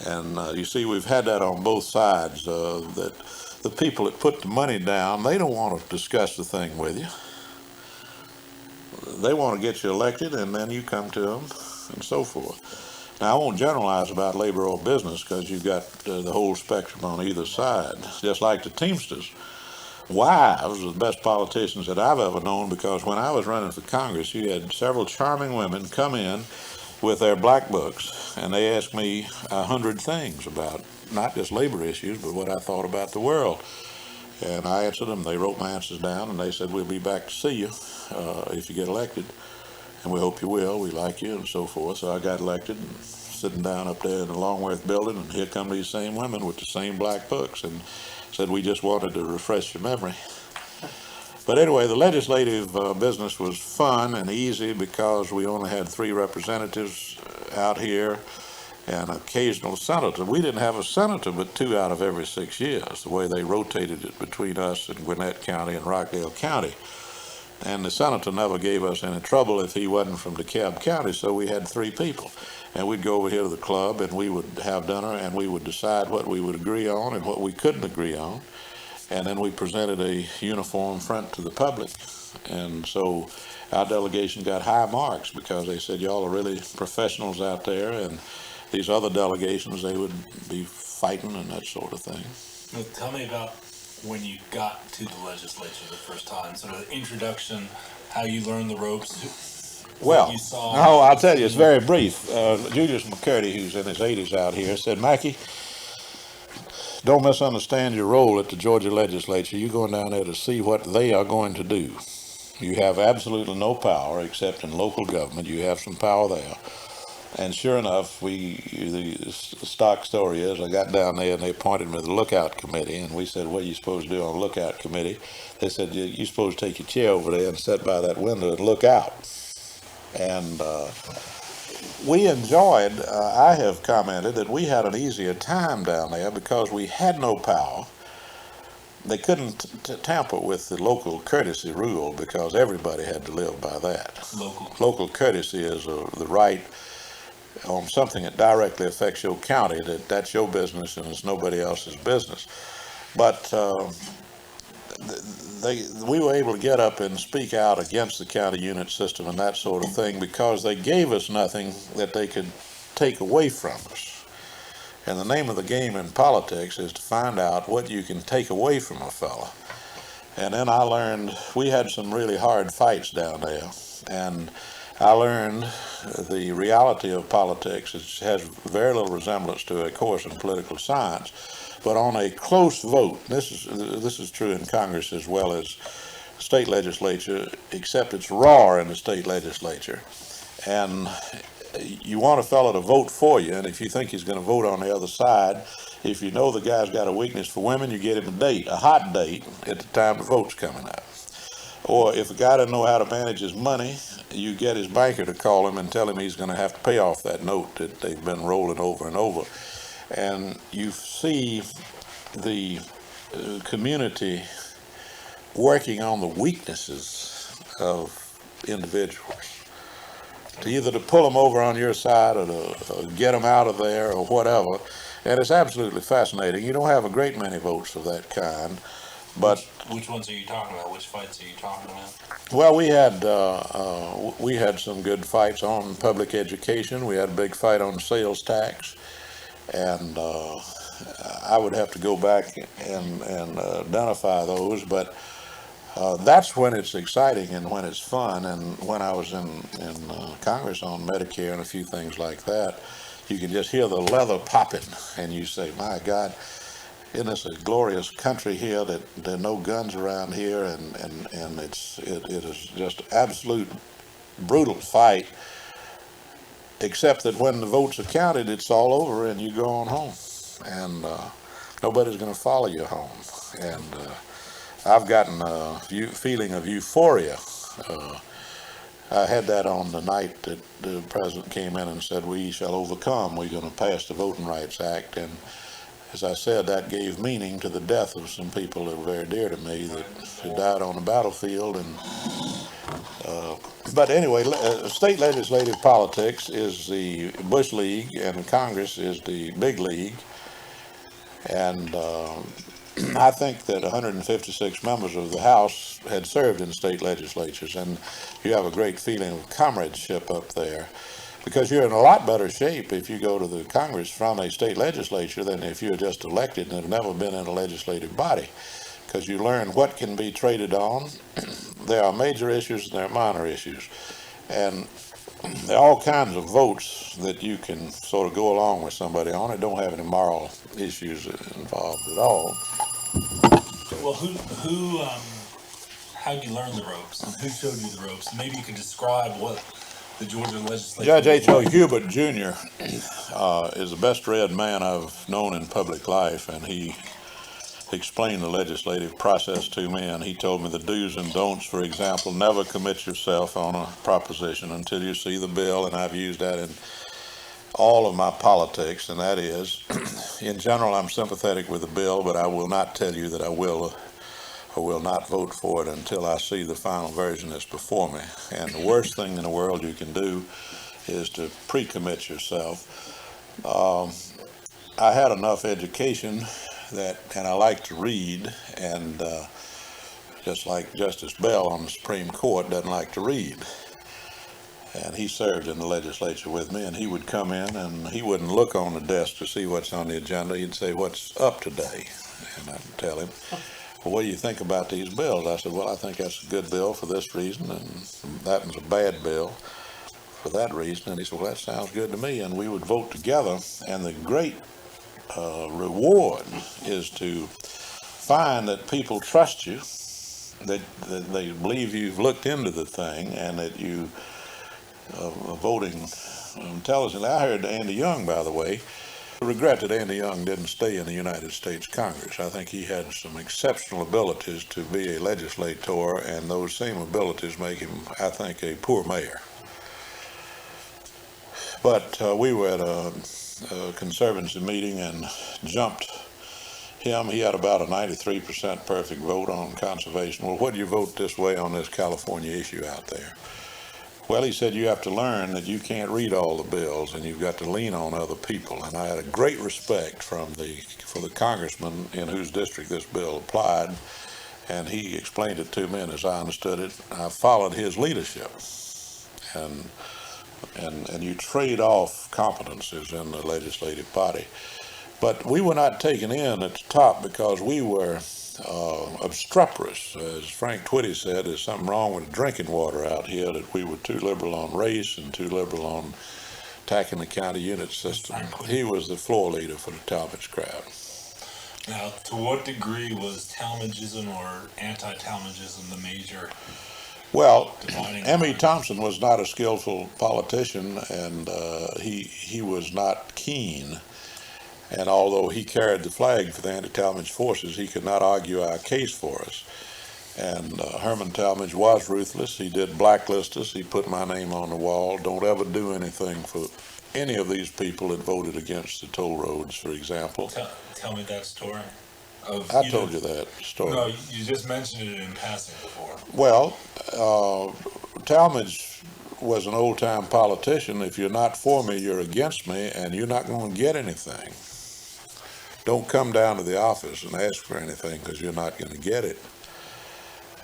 And you see, we've had that on both sides, that the people that put the money down, they don't want to discuss the thing with you. They want to get you elected, and then you come to them, and so forth. Now, I won't generalize about labor or business because you've got the whole spectrum on either side, just like the Teamsters. Wives are the best politicians that I've ever known, because when I was running for Congress, you had several charming women come in with their black books, and they asked me 100 things about not just labor issues, but what I thought about the world. And I answered them. They wrote my answers down, and they said, we'll be back to see you if you get elected, and we hope you will. We like you, and so forth. So I got elected, and sitting down up there in the Longworth building, and here come these same women with the same black books, and said, we just wanted to refresh your memory. But anyway, the legislative business was fun and easy because we only had 3 representatives out here and an occasional senator. We didn't have a senator but 2 out of every 6 years, the way they rotated it between us and Gwinnett County and Rockdale County. And the senator never gave us any trouble if he wasn't from DeKalb County, so we had 3 people. And we'd go over here to the club, and we would have dinner, and we would decide what we would agree on and what we couldn't agree on. And then we presented a uniform front to the public. And so our delegation got high marks because they said, y'all are really professionals out there, and these other delegations, they would be fighting and that sort of thing. Well, tell me about when you got to the legislature the first time, sort of introduction, how you learned the ropes. Well, you saw. no, I'll tell you, it's very brief. Julius McCurdy, who's in his 80s out here, said, Mackay, don't misunderstand your role at the Georgia legislature. You're going down there to see what they are going to do. You have absolutely no power except in local government. You have some power there. And sure enough, the stock story is, I got down there and they appointed me to the lookout committee, and we said, what are you supposed to do on the lookout committee? They said, you're supposed to take your chair over there and sit by that window and look out. And we enjoyed, I have commented that we had an easier time down there because we had no power. They couldn't tamper with the local courtesy rule because everybody had to live by that. Local courtesy is the right on something that directly affects your county, that's your business and it's nobody else's business. But we were able to get up and speak out against the county unit system and that sort of thing because they gave us nothing that they could take away from us. And the name of the game in politics is to find out what you can take away from a fella. And then I learned, we had some really hard fights down there, and I learned the reality of politics. It has very little resemblance to a course in political science, but on a close vote, this is true in Congress as well as state legislature, except it's raw in the state legislature. And you want a fellow to vote for you, and if you think he's going to vote on the other side, if you know the guy's got a weakness for women, you get him a date, a hot date, at the time the vote's coming up. Or if a guy doesn't know how to manage his money, you get his banker to call him and tell him he's going to have to pay off that note that they've been rolling over and over. And you see the community working on the weaknesses of individuals, to either to pull them over on your side or to get them out of there or whatever. And it's absolutely fascinating. You don't have a great many votes of that kind. But which ones are you talking about? Which fights are you talking about? Well, we had some good fights on public education. We had a big fight on sales tax, and I would have to go back and identify those. But that's when it's exciting and when it's fun. And when I was in Congress on Medicare and a few things like that, you can just hear the leather popping, and you say, "My God, isn't this a glorious country here that there are no guns around here?" And it is just absolute brutal fight, except that when the votes are counted, it's all over and you go on home. And nobody's going to follow you home. And I've gotten a feeling of euphoria. I had that on the night that the president came in and said, "We shall overcome. We're going to pass the Voting Rights Act." And as I said, that gave meaning to the death of some people that were very dear to me that died on the battlefield. And but anyway, state legislative politics is the Bush League, and Congress is the big league. And I think that 156 members of the House had served in state legislatures, and you have a great feeling of comradeship up there, because you're in a lot better shape if you go to the Congress from a state legislature than if you're just elected and have never been in a legislative body, because you learn what can be traded on. There are major issues and there are minor issues, and there are all kinds of votes that you can sort of go along with somebody on. It don't have any moral issues involved at all. Well, how did you learn the ropes, and who showed you the ropes? Maybe you could describe what the Georgia legislature. Judge H.O. Hubert Jr. Is the best read man I've known in public life, and he explained the legislative process to me, and he told me the do's and don'ts. For example, never commit yourself on a proposition until you see the bill, and I've used that in all of my politics, and that is, in general, I'm sympathetic with the bill, but I will not tell you that I will or will not vote for it until I see the final version that's before me. And the worst thing in the world you can do is to pre-commit yourself. I had enough education and I like to read, and just like Justice Bell on the Supreme Court doesn't like to read. And he served in the legislature with me, and he would come in and he wouldn't look on the desk to see what's on the agenda. He'd say, "What's up today?" And I'd tell him, "Well, what do you think about these bills?" I said, "Well, I think that's a good bill for this reason, and that one's a bad bill for that reason." And he said, "Well, that sounds good to me." And we would vote together, and the great reward is to find that people trust you, that they believe you've looked into the thing, and that you voting intelligently. I heard Andy Young, by the way. I regret that Andy Young didn't stay in the United States Congress. I think he had some exceptional abilities to be a legislator, and those same abilities make him, I think, a poor mayor. But we were at a conservancy meeting and jumped him. He had about a 93% perfect vote on conservation. "Well, what do you vote this way on this California issue out there?" Well, he said, "You have to learn that you can't read all the bills, and you've got to lean on other people." And I had a great respect for the congressman in whose district this bill applied, and he explained it to me, and as I understood it, I followed his leadership. And you trade off competencies in the legislative body. But we were not taken in at the top because we were obstreperous. As Frank Twitty said, there's something wrong with drinking water out here, that we were too liberal on race and too liberal on attacking the county unit system. He was the floor leader for the Talmadge crowd. Now, to what degree was Talmadgism or anti-Talmadgism the major? Well, M.E. Thompson was not a skillful politician, and he was not keen. And although he carried the flag for the anti-Talmadge forces, he could not argue our case for us. And Herman Talmadge was ruthless. He did blacklist us. He put my name on the wall. "Don't ever do anything for any of these people that voted against the toll roads," for example. Tell me that story. I told you that story. No, you just mentioned it in passing before. Well, Talmadge was an old-time politician. "If you're not for me, you're against me, and you're not going to get anything. Don't come down to the office and ask for anything, because you're not going to get it."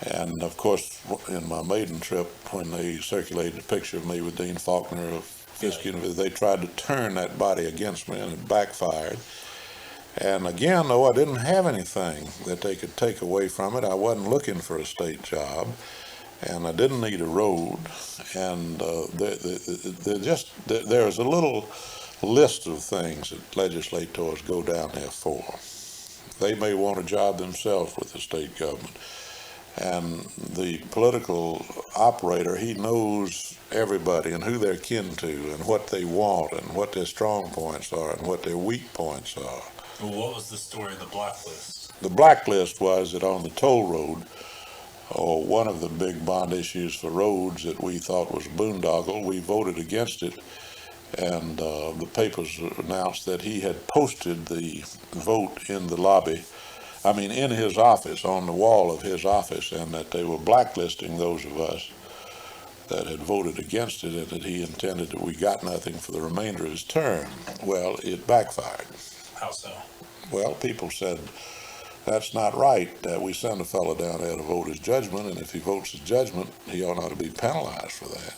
And of course, in my maiden trip, when they circulated a picture of me with Dean Faulkner of Fisk University, they tried to turn that body against me, and it backfired. And again, though I didn't have anything that they could take away from it, I wasn't looking for a state job, and I didn't need a road. And there's a little list of things that legislators go down there for. They may want a job themselves with the state government. And the political operator, he knows everybody and who they're kin to and what they want and what their strong points are and what their weak points are. Well, what was the story of the blacklist? The blacklist was that on the toll road, or one of the big bond issues for roads that we thought was a boondoggle, we voted against it, and the papers announced that he had posted the vote in the lobby, in his office, on the wall of his office, and that they were blacklisting those of us that had voted against it, and that he intended that we got nothing for the remainder of his term. Well, it backfired. How so? Well, people said, that's not right, that we send a fellow down there to vote his judgment, and if he votes his judgment, he ought not to be penalized for that.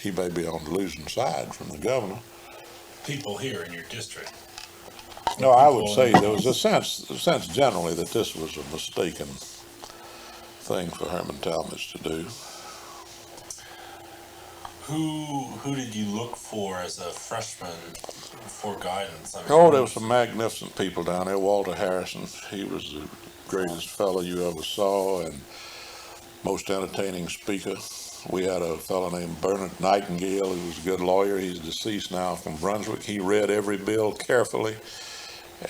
He may be on the losing side from the governor. People here in your district. No, I would say there was a sense generally that this was a mistaken thing for Herman Talmadge to do. Who did you look for as a freshman for guidance? There were some magnificent people down there. Walter Harrison, he was the greatest fellow you ever saw and most entertaining speaker. We had a fellow named Bernard Nightingale, who was a good lawyer. He's deceased now, from Brunswick. He read every bill carefully,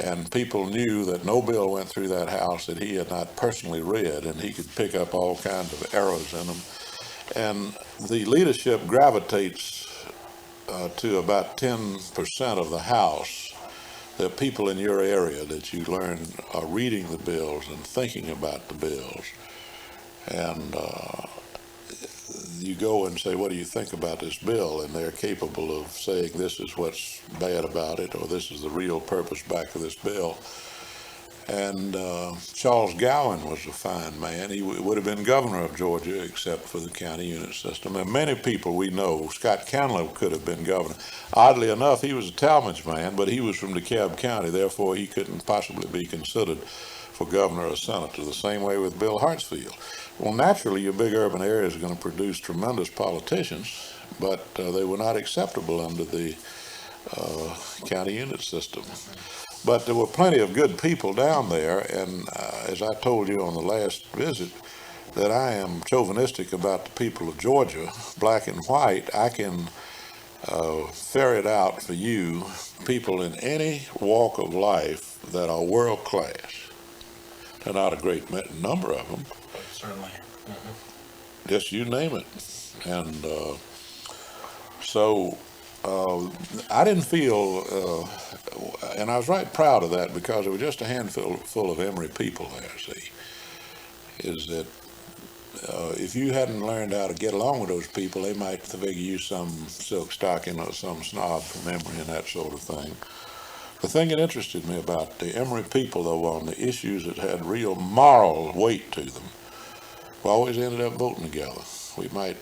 and people knew that no bill went through that house that he had not personally read, and he could pick up all kinds of errors in them. And the leadership gravitates to about 10% of the House. The people in your area that you learn are reading the bills and thinking about the bills. And you go and say, what do you think about this bill? And they're capable of saying, this is what's bad about it, or this is the real purpose back of this bill. And Charles Gowan was a fine man. He would have been governor of Georgia except for the county unit system. And many people we know, Scott Candler could have been governor. Oddly enough, he was a Talmadge man, but he was from DeKalb County. Therefore, he couldn't possibly be considered for governor or senator. The same way with Bill Hartsfield. Well, naturally, your big urban areas are going to produce tremendous politicians, but they were not acceptable under the county unit system. But there were plenty of good people down there, and as I told you on the last visit, that I am chauvinistic about the people of Georgia, black and white. I can ferret out for you people in any walk of life that are world class. There are not a great number of them. Certainly. Just you name it. And so I didn't feel, and I was right proud of that, because there was just a handful full of Emory people there, see, is that if you hadn't learned how to get along with those people, they might figure you some silk stocking or some snob from Emory and that sort of thing. The thing that interested me about the Emory people, though, on the issues that had real moral weight to them, we always ended up voting together. We might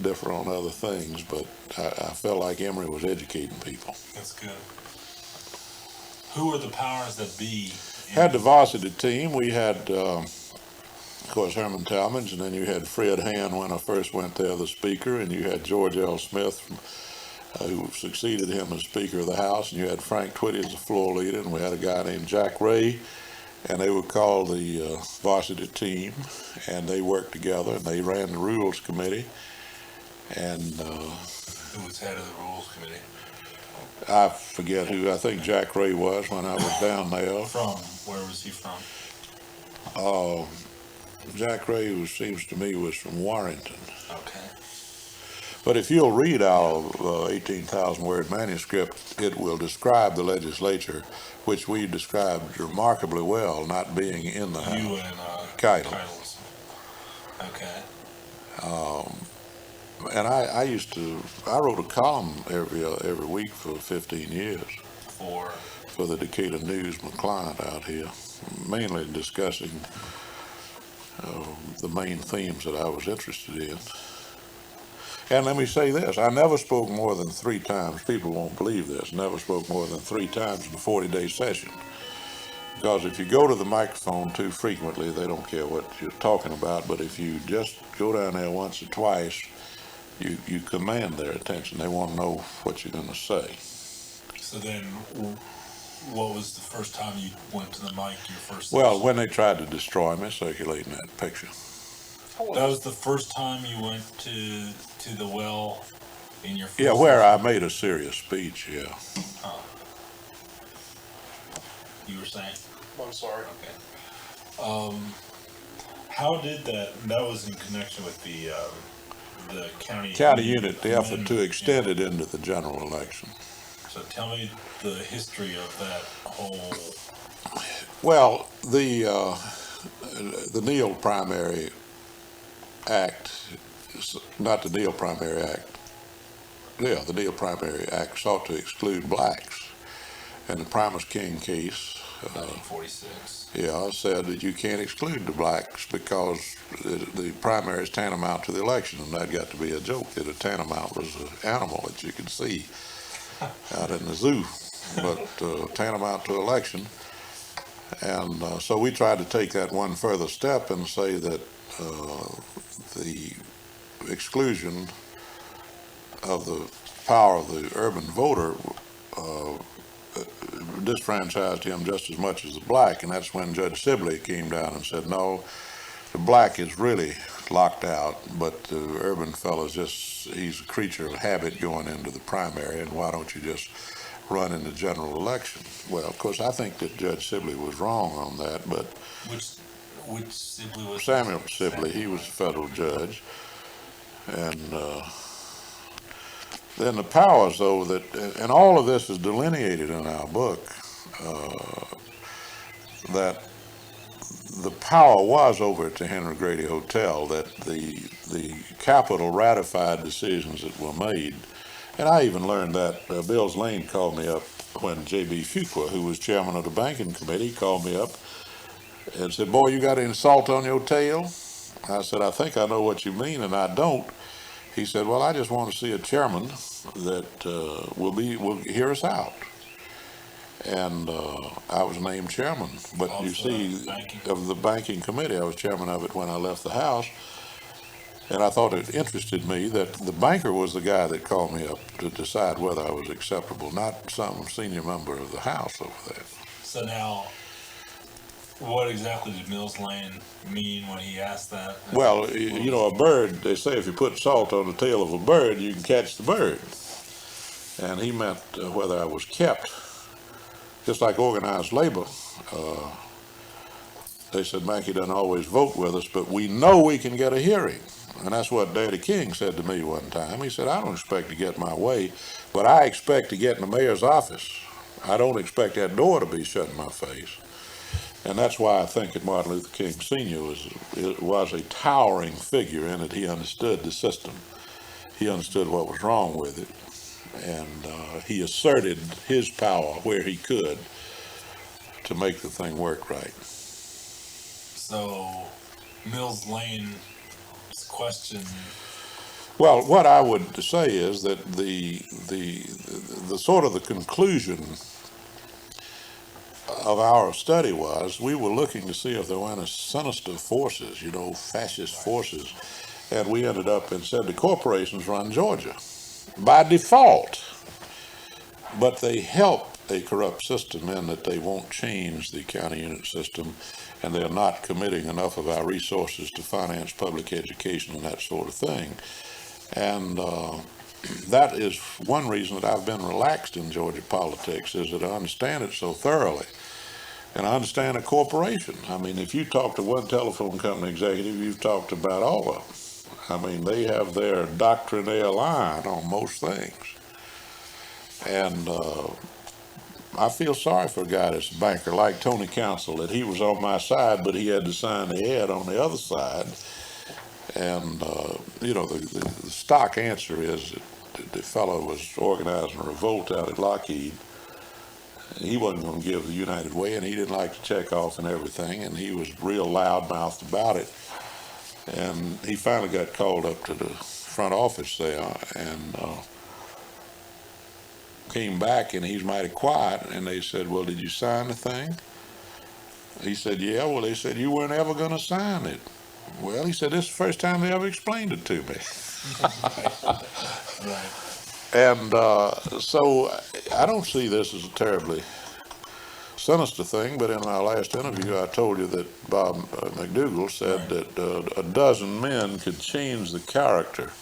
differ on other things, but I felt like Emory was educating people. That's good. Who were the powers that be? Had the varsity team. We had, of course, Herman Talmadge, and then you had Fred Hand when I first went there, the speaker, and you had George L. Smith, who succeeded him as Speaker of the House, and you had Frank Twitty as the floor leader, and we had a guy named Jack Ray, and they were called the varsity team, and they worked together, and they ran the Rules Committee. And who was head of the Rules Committee? I forget who. I think Jack Ray was when I was down there. From? Where was he from? Jack Ray seems to me was from Warrington. Okay. But if you'll read our 18,000 word manuscript, it will describe the legislature, which we described remarkably well, not being in the House. You and Keitels. Okay. And I wrote a column every week for 15 years. For the Decatur News, McClellan out here, mainly discussing the main themes that I was interested in. And let me say this, I never spoke more than 3 times. People won't believe this. Never spoke more than 3 times in a 40-day session. Because if you go to the microphone too frequently, they don't care what you're talking about. But if you just go down there once or twice, you command their attention. They want to know what you're going to say. So then, what was the first time you went to the mic? Your first. Well, when they tried to destroy me, circulating that picture. That was the first time you went to the well in your. First Yeah, where session? I made a serious speech. Yeah. You were saying. I'm sorry. Okay. How did that was in connection with the county Unit, the effort to amendment, extend yeah. it into the general election. So tell me the history of that whole. Well, the Neal Primary Act, not the Neal Primary Act. Yeah, the Neal Primary Act sought to exclude blacks, and the Primus King case. 1946. Yeah, said that you can't exclude the blacks because the primary is tantamount to the election, and that got to be a joke that a tantamount was an animal that you could see out in the zoo, but tantamount to election. And so we tried to take that one further step and say that the exclusion of the power of the urban voter disfranchised him just as much as the black, and that's when Judge Sibley came down and said, no, the black is really locked out, but the urban fellow's he's a creature of habit going into the primary, and why don't you just run in the general election? Well, of course, I think that Judge Sibley was wrong on that, but Which Sibley was Samuel Sibley, he was a federal judge, and then the powers, though, and all of this is delineated in our book, that the power was over at the Henry Grady Hotel, that the Capitol ratified decisions that were made. And I even learned that Bills Lane called me up when J.B. Fuqua, who was chairman of the banking committee, called me up and said, boy, you got any salt on your tail? I said, I think I know what you mean, and I don't. He said, well, I just want to see a chairman that will hear us out. And I was named chairman. But you see, of the banking committee, I was chairman of it when I left the House. And I thought it interested me that the banker was the guy that called me up to decide whether I was acceptable, not some senior member of the House over there. So now, what exactly did Mills Lane mean when he asked that? Well, you know, a bird, they say if you put salt on the tail of a bird, you can catch the bird. And he meant whether I was kept. Just like organized labor, they said Mackay doesn't always vote with us, but we know we can get a hearing. And that's what Daddy King said to me one time. He said, I don't expect to get my way, but I expect to get in the mayor's office. I don't expect that door to be shut in my face. And that's why I think that Martin Luther King Sr. was a towering figure in that he understood the system. He understood what was wrong with it. And he asserted his power where he could to make the thing work right. So, Mills Lane's question. Well, what I would say is that the sort of the conclusion of our study was we were looking to see if there were any sinister forces, you know, fascist forces, and we ended up and said the corporations run Georgia by default, but they help a corrupt system in that they won't change the county unit system, and they're not committing enough of our resources to finance public education and that sort of thing. And that is one reason that I've been relaxed in Georgia politics, is that I understand it so thoroughly. And I understand a corporation. I mean, if you talk to one telephone company executive, you've talked about all of them. I mean, they have their doctrinaire line on most things. And I feel sorry for a guy that's a banker like Tony Council, that he was on my side, but he had to sign the ad on the other side. And, you know, the stock answer is that the fellow was organizing a revolt out at Lockheed. He wasn't going to give the United Way, and he didn't like to check off and everything, and he was real loud-mouthed about it. And he finally got called up to the front office there and came back, and he's mighty quiet. And they said, well, did you sign the thing? He said, yeah. Well, they said, you weren't ever going to sign it. Well, he said, this is the first time they ever explained it to me. Right. And so I don't see this as a terribly sinister thing, but in my last interview, I told you that Bob McDougall said that a dozen men could change the character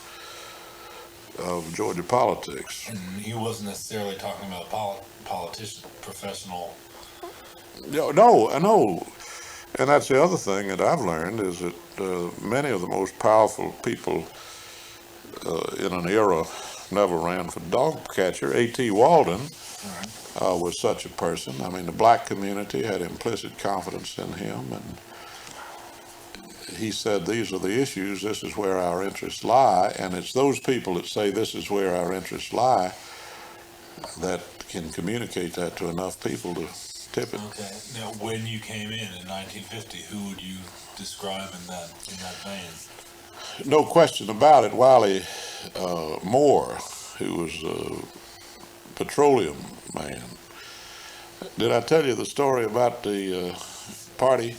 of Georgia politics. And he wasn't necessarily talking about politician, professional. No, I know. And that's the other thing that I've learned is that many of the most powerful people in an era never ran for dog catcher. A.T. Walden was such a person. I mean, the black community had implicit confidence in him, and he said, these are the issues, this is where our interests lie, and it's those people that say this is where our interests lie that can communicate that to enough people to tip it. Okay. Now, when you came in 1950, who would you describe in that vein? No question about it, Wiley Moore, who was a petroleum man. Did I tell you the story about the party?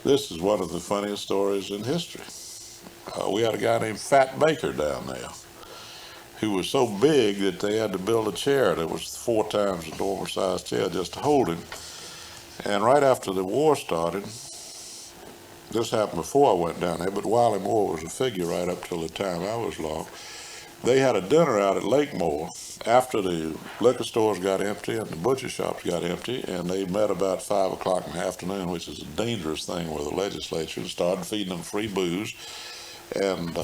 This is one of the funniest stories in history. We had a guy named Fat Baker down there who was so big that they had to build a chair that was 4 times the normal sized chair just to hold him. And right after the war started, this happened before I went down there, but Wiley Moore was a figure right up till the time I was along. They had a dinner out at Lakemore after the liquor stores got empty and the butcher shops got empty, and they met about 5 o'clock in the afternoon, which is a dangerous thing with the legislature, and started feeding them free booze and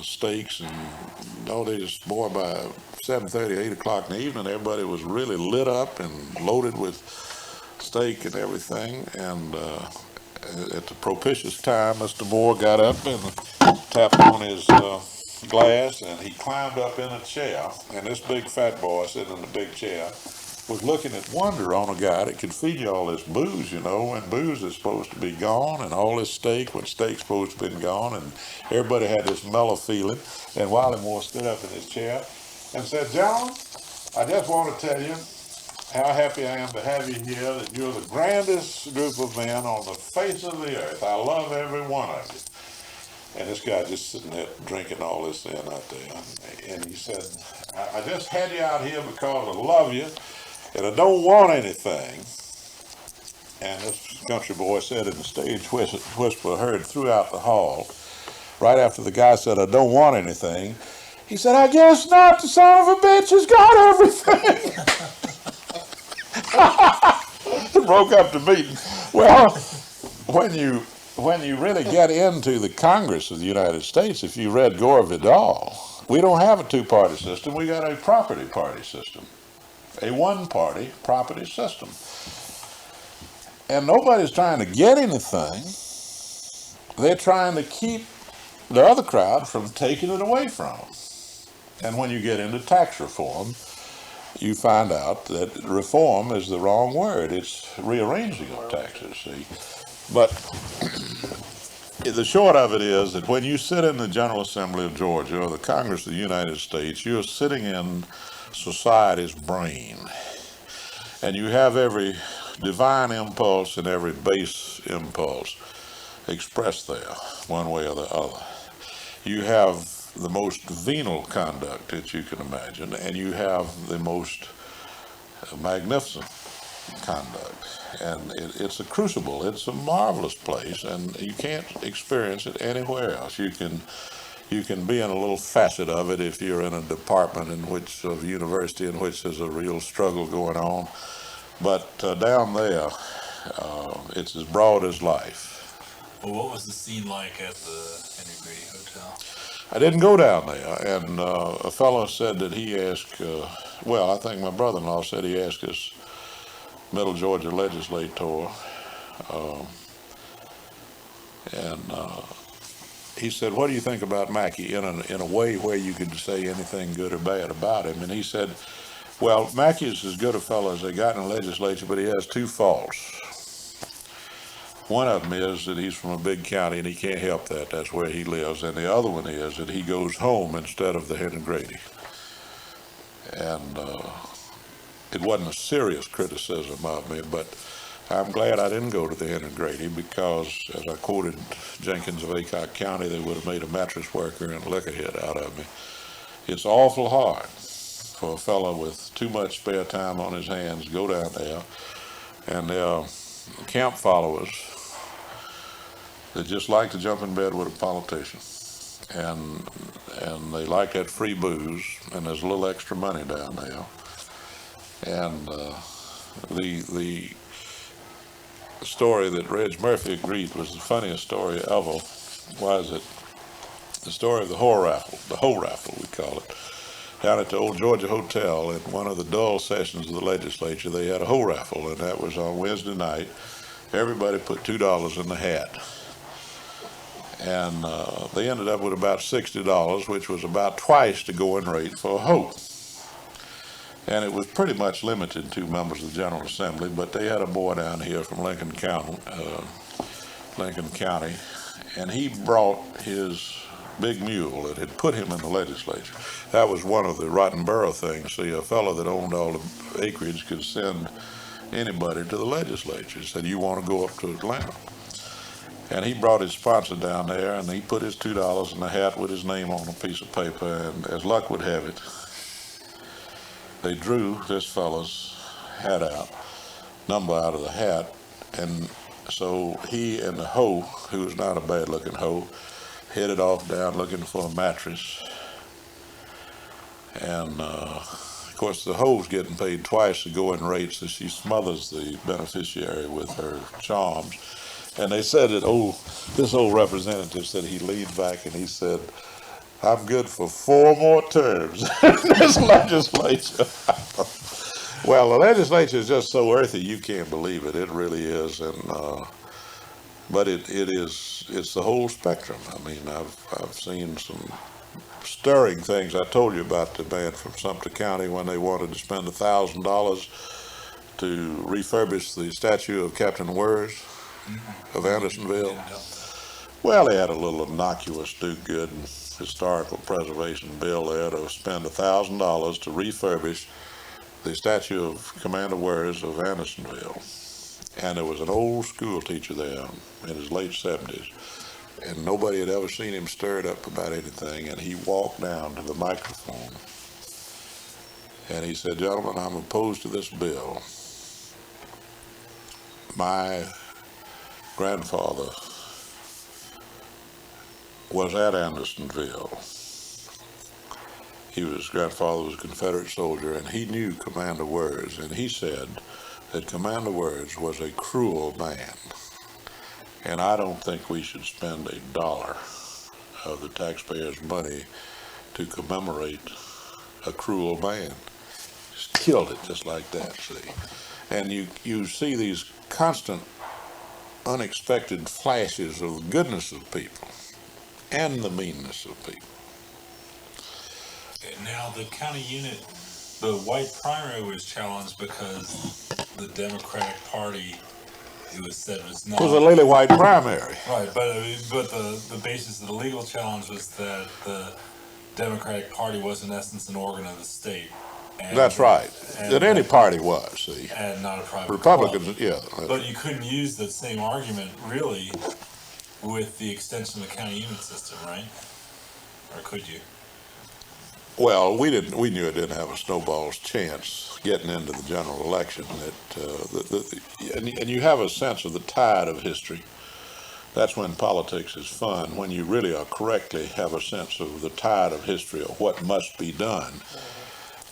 steaks, and they just, boy, by 7:30, 8 o'clock in the evening, everybody was really lit up and loaded with steak and everything, and at the propitious time, Mr. Moore got up and tapped on his glass, and he climbed up in a chair, and this big fat boy sitting in the big chair was looking at wonder on a guy that could feed you all this booze, when booze is supposed to be gone, and all this steak when steak's supposed to have been gone, and everybody had this mellow feeling. And Wiley Moore stood up in his chair and said, "Gentlemen, I just want to tell you how happy I am to have you here, that you're the grandest group of men on the face of the earth. I love every one of you." And this guy just sitting there drinking all this in out there. And he said, I just had you out here because I love you, and I don't want anything." And this country boy said in the stage whisper heard throughout the hall, right after the guy said, "I don't want anything," he said, "I guess not, the son of a bitch has got everything." Broke up the meeting. Well, when you really get into the Congress of the United States, if you read Gore Vidal, we don't have a 2-party system. We got a property party system, a 1-party property system. And nobody's trying to get anything. They're trying to keep the other crowd from taking it away from them. And when you get into tax reform, you find out that reform is the wrong word. It's rearranging of taxes, see. But the short of it is that when you sit in the General Assembly of Georgia or the Congress of the United States, you're sitting in society's brain. And you have every divine impulse and every base impulse expressed there, one way or the other. You have the most venal conduct that you can imagine, and you have the most magnificent conduct. And it's a crucible. It's a marvelous place, and you can't experience it anywhere else. You can be in a little facet of it if you're in a department of university in which there's a real struggle going on. But down there, it's as broad as life. Well, what was the scene like at the Henry Grady Hotel? I didn't go down there, and a fellow said that he asked, I think my brother-in-law said he asked his Middle Georgia legislator, and he said, "What do you think about Mackay?" in a way where you could say anything good or bad about him. And he said, "Well, Mackay's as good a fellow as they got in the legislature, but he has 2 faults. One of them is that he's from a big county and he can't help that. That's where he lives. And the other one is that he goes home instead of the Henry Grady." And it wasn't a serious criticism of me, but I'm glad I didn't go to the Henry Grady, because, as I quoted Jenkins of Aycock County, they would have made a mattress worker and a liquor head out of me. It's awful hard for a fellow with too much spare time on his hands to go down there and they're camp followers that just like to jump in bed with a politician, and they like that free booze, and there's a little extra money down there, and the story that Reg Murphy agreed was the funniest story ever was it the story of the hoe raffle we call it, down at the old Georgia Hotel. In one of the dull sessions of the legislature, they had a hoe raffle, and that was on Wednesday night. Everybody put $2 in the hat, and they ended up with about $60, which was about twice the going rate for a hoe. And it was pretty much limited to members of the General Assembly, but they had a boy down here from Lincoln County, and he brought his big mule that had put him in the legislature. That was one of the rotten borough things. See, a fellow that owned all the acreage could send anybody to the legislature. He said, you want to go up to Atlanta? And he brought his sponsor down there, and he put his $2 in the hat with his name on a piece of paper, and as luck would have it, they drew this fellow's number out of the hat, and so he and the hoe, who was not a bad-looking hoe, headed off down looking for a mattress. And of course, the hoe's getting paid twice the going rate, so she smothers the beneficiary with her charms. And they said that this old representative said he leaned back and he said, I'm good for 4 more terms in this legislature. Well, the legislature is just so earthy, you can't believe it. It really is. And but it's the whole spectrum. I mean, I've seen some stirring things. I told you about the man from Sumter County when they wanted to spend $1,000 to refurbish the statue of Captain Wers of Andersonville. Well, they had a little innocuous do-good historical preservation bill there to spend $1,000 to refurbish the statue of Commander Wers of Andersonville. And there was an old school teacher there in his late 70s, and nobody had ever seen him stirred up about anything, and he walked down to the microphone and he said, gentlemen, I'm opposed to this bill. My grandfather was at Andersonville. His grandfather was a Confederate soldier, and he knew Commander Wers, and he said that Commander Wers was a cruel man, and I don't think we should spend $1 of the taxpayers' money to commemorate a cruel man. Just killed it just like that, see. And you see these constant, unexpected flashes of the goodness of people and the meanness of people. Now, the county unit, the white primary was challenged because the Democratic Party, it was said was not. It was a lily white primary. Right, but the basis of the legal challenge was that the Democratic Party was in essence an organ of the state. And, That's right. That any party was, see. And not a private Republicans, club. yeah. But you couldn't use the same argument, really, with the extension of the county unit system, right? Or could you? Well, we knew it didn't have a snowball's chance getting into the general election. And you have a sense of the tide of history. That's when politics is fun, when you really are correctly have a sense of the tide of history of what must be done.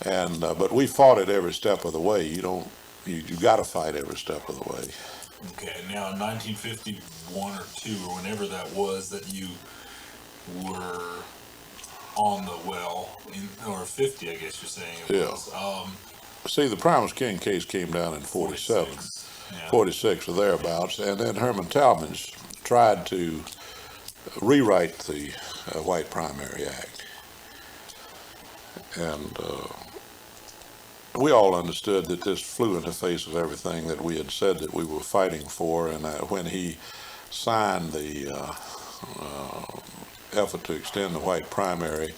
And but we fought it every step of the way. You got to fight every step of the way. Okay, now in 1951 or 2 or whenever that was that you were on the well, or 50, I guess you're saying it was. See, the Primus King case came down in 47, 46 or thereabouts, and then Herman Talmadge tried to rewrite the White Primary Act. And we all understood that this flew in the face of everything that we had said that we were fighting for, and when he signed the effort to extend the white primary,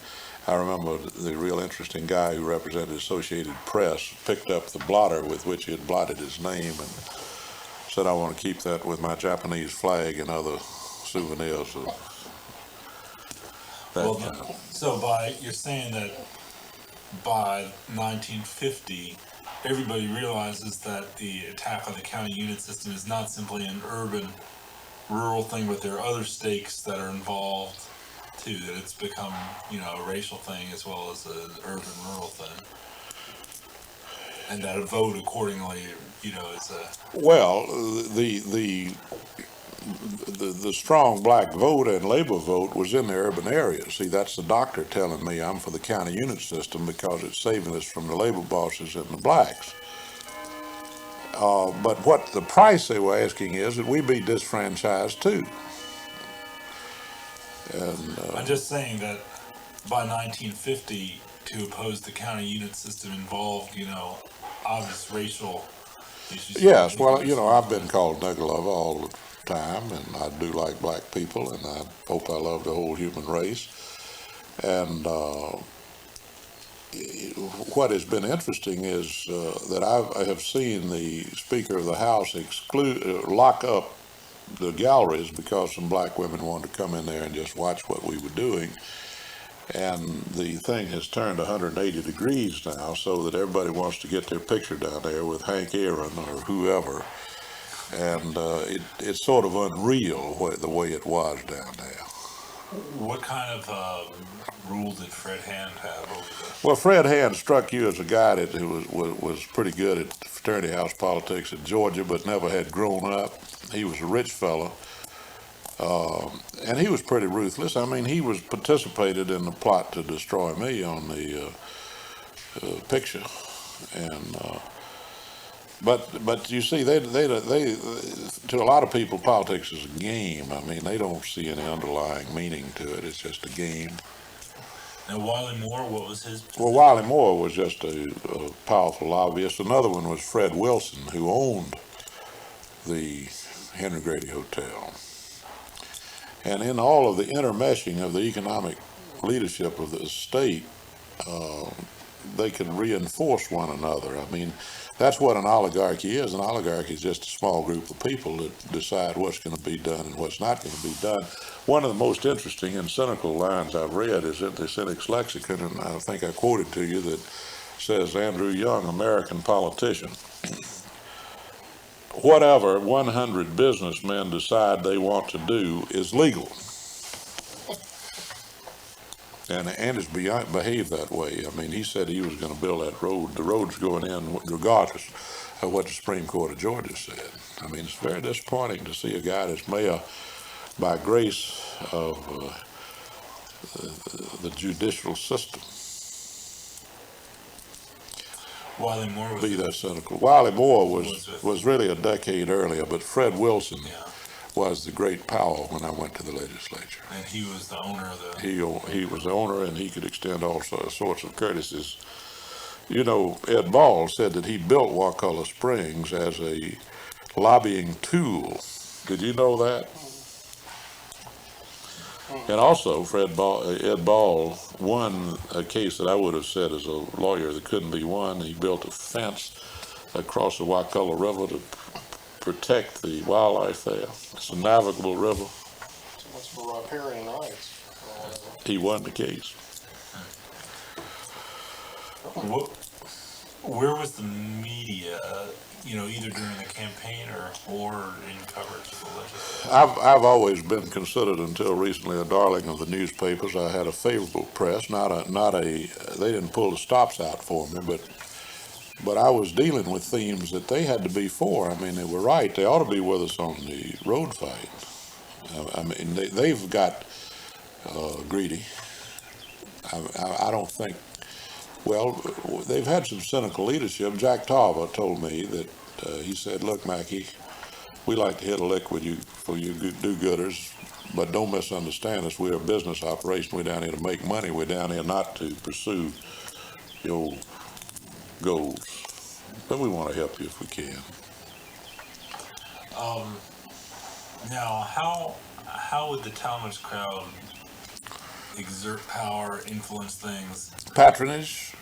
I remember the real interesting guy who represented Associated Press picked up the blotter with which he had blotted his name and said, I want to keep that with my Japanese flag and other souvenirs of that kind. So you're saying that by 1950, everybody realizes that the attack on the county unit system is not simply an urban, rural thing, but there are other stakes that are involved too. That it's become, a racial thing as well as an urban-rural thing, and that a vote accordingly, is a. Well, the strong black vote and labor vote was in the urban areas. See, that's the doctor telling me I'm for the county unit system because it's saving us from the labor bosses and the blacks. But what the price they were asking is that we be disfranchised too. And I'm just saying that by 1950, to oppose the county unit system involved, obvious racial issues. yes, well, I've been called nigger lover all the time, and I do like black people, and I hope I love the whole human race. And what has been interesting is that I have seen the Speaker of the House lock up the galleries because some black women wanted to come in there and just watch what we were doing. And the thing has turned 180 degrees now, so that everybody wants to get their picture down there with Hank Aaron or whoever. And it's sort of unreal the way it was down there. What kind of rule did Fred Hand have over this? Well, Fred Hand struck you as a guy that was pretty good at fraternity house politics in Georgia, but never had grown up. He was a rich fellow, and he was pretty ruthless. I mean, he was participated in the plot to destroy me on the picture, and but you see, they to a lot of people, politics is a game. I mean, they don't see any underlying meaning to it. It's just a game. Now, Wiley Moore, what was his position? Well, Wiley Moore was just a powerful lobbyist. Another one was Fred Wilson, who owned the Henry Grady Hotel. And in all of the intermeshing of the economic leadership of the state, they could reinforce one another. I mean, that's what an oligarchy is. An oligarchy is just a small group of people that decide what's going to be done and what's not going to be done. One of the most interesting and cynical lines I've read is in the Cynic's Lexicon, and I think I quoted to you, that says, Andrew Young, American politician. Whatever 100 businessmen decide they want to do is legal. And it's behaved that way. I mean, he said he was going to build that road. The road's going in regardless of what the Supreme Court of Georgia said. I mean, it's very disappointing to see a guy that's mayor by grace of the judicial system Wiley Moore was be that cynical. Wiley Moore was really a decade earlier, but Fred Wilson was the great power when I went to the legislature. And he was the owner of the. He was the owner, and he could extend all sorts of courtesies. You know, Ed Ball said that he built Wakulla Springs as a lobbying tool. Did you know that? And also, Ed Ball won a case that I would have said as a lawyer that couldn't be won. He built a fence across the Wakulla River to protect the wildlife there. It's a navigable river. So much for riparian rights. He won the case. Where was the media, either during the campaign or in coverage of the legislature? I've always been considered until recently a darling of the newspapers. I had a favorable press, they didn't pull the stops out for me, but I was dealing with themes that they had to be for. I mean, they were right. They ought to be with us on the road fight. I mean, they've got greedy. I don't think. Well, they've had some cynical leadership. Jack Tarver told me that he said, "Look, Mackay, we like to hit a lick with you for you do-gooders, but don't misunderstand us. We're a business operation. We're down here to make money. We're down here not to pursue your goals. But we want to help you if we can." Now, how would the Talmadge crowd exert power, influence things? Patronage,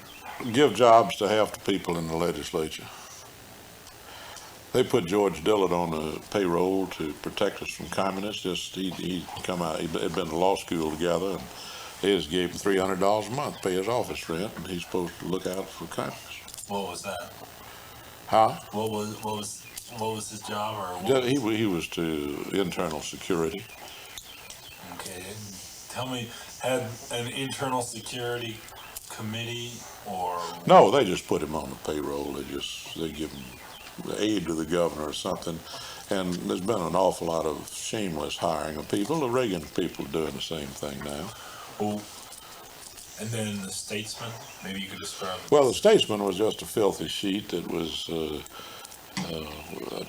give jobs to half the people in the legislature. They put George Dillard on the payroll to protect us from communists. He'd come out, he'd been to law school together, and they just gave him $300 a month to pay his office rent, and he's supposed to look out for communists. What was that? Huh? What was his job or what? He was to internal security. Okay, tell me, had an internal security committee or? No, they just put him on the payroll. They give him aid to the governor or something. And there's been an awful lot of shameless hiring of people. The Reagan people are doing the same thing now. Oh, and then the Statesman. Maybe you could describe. Well, the Statesman was just a filthy sheet that was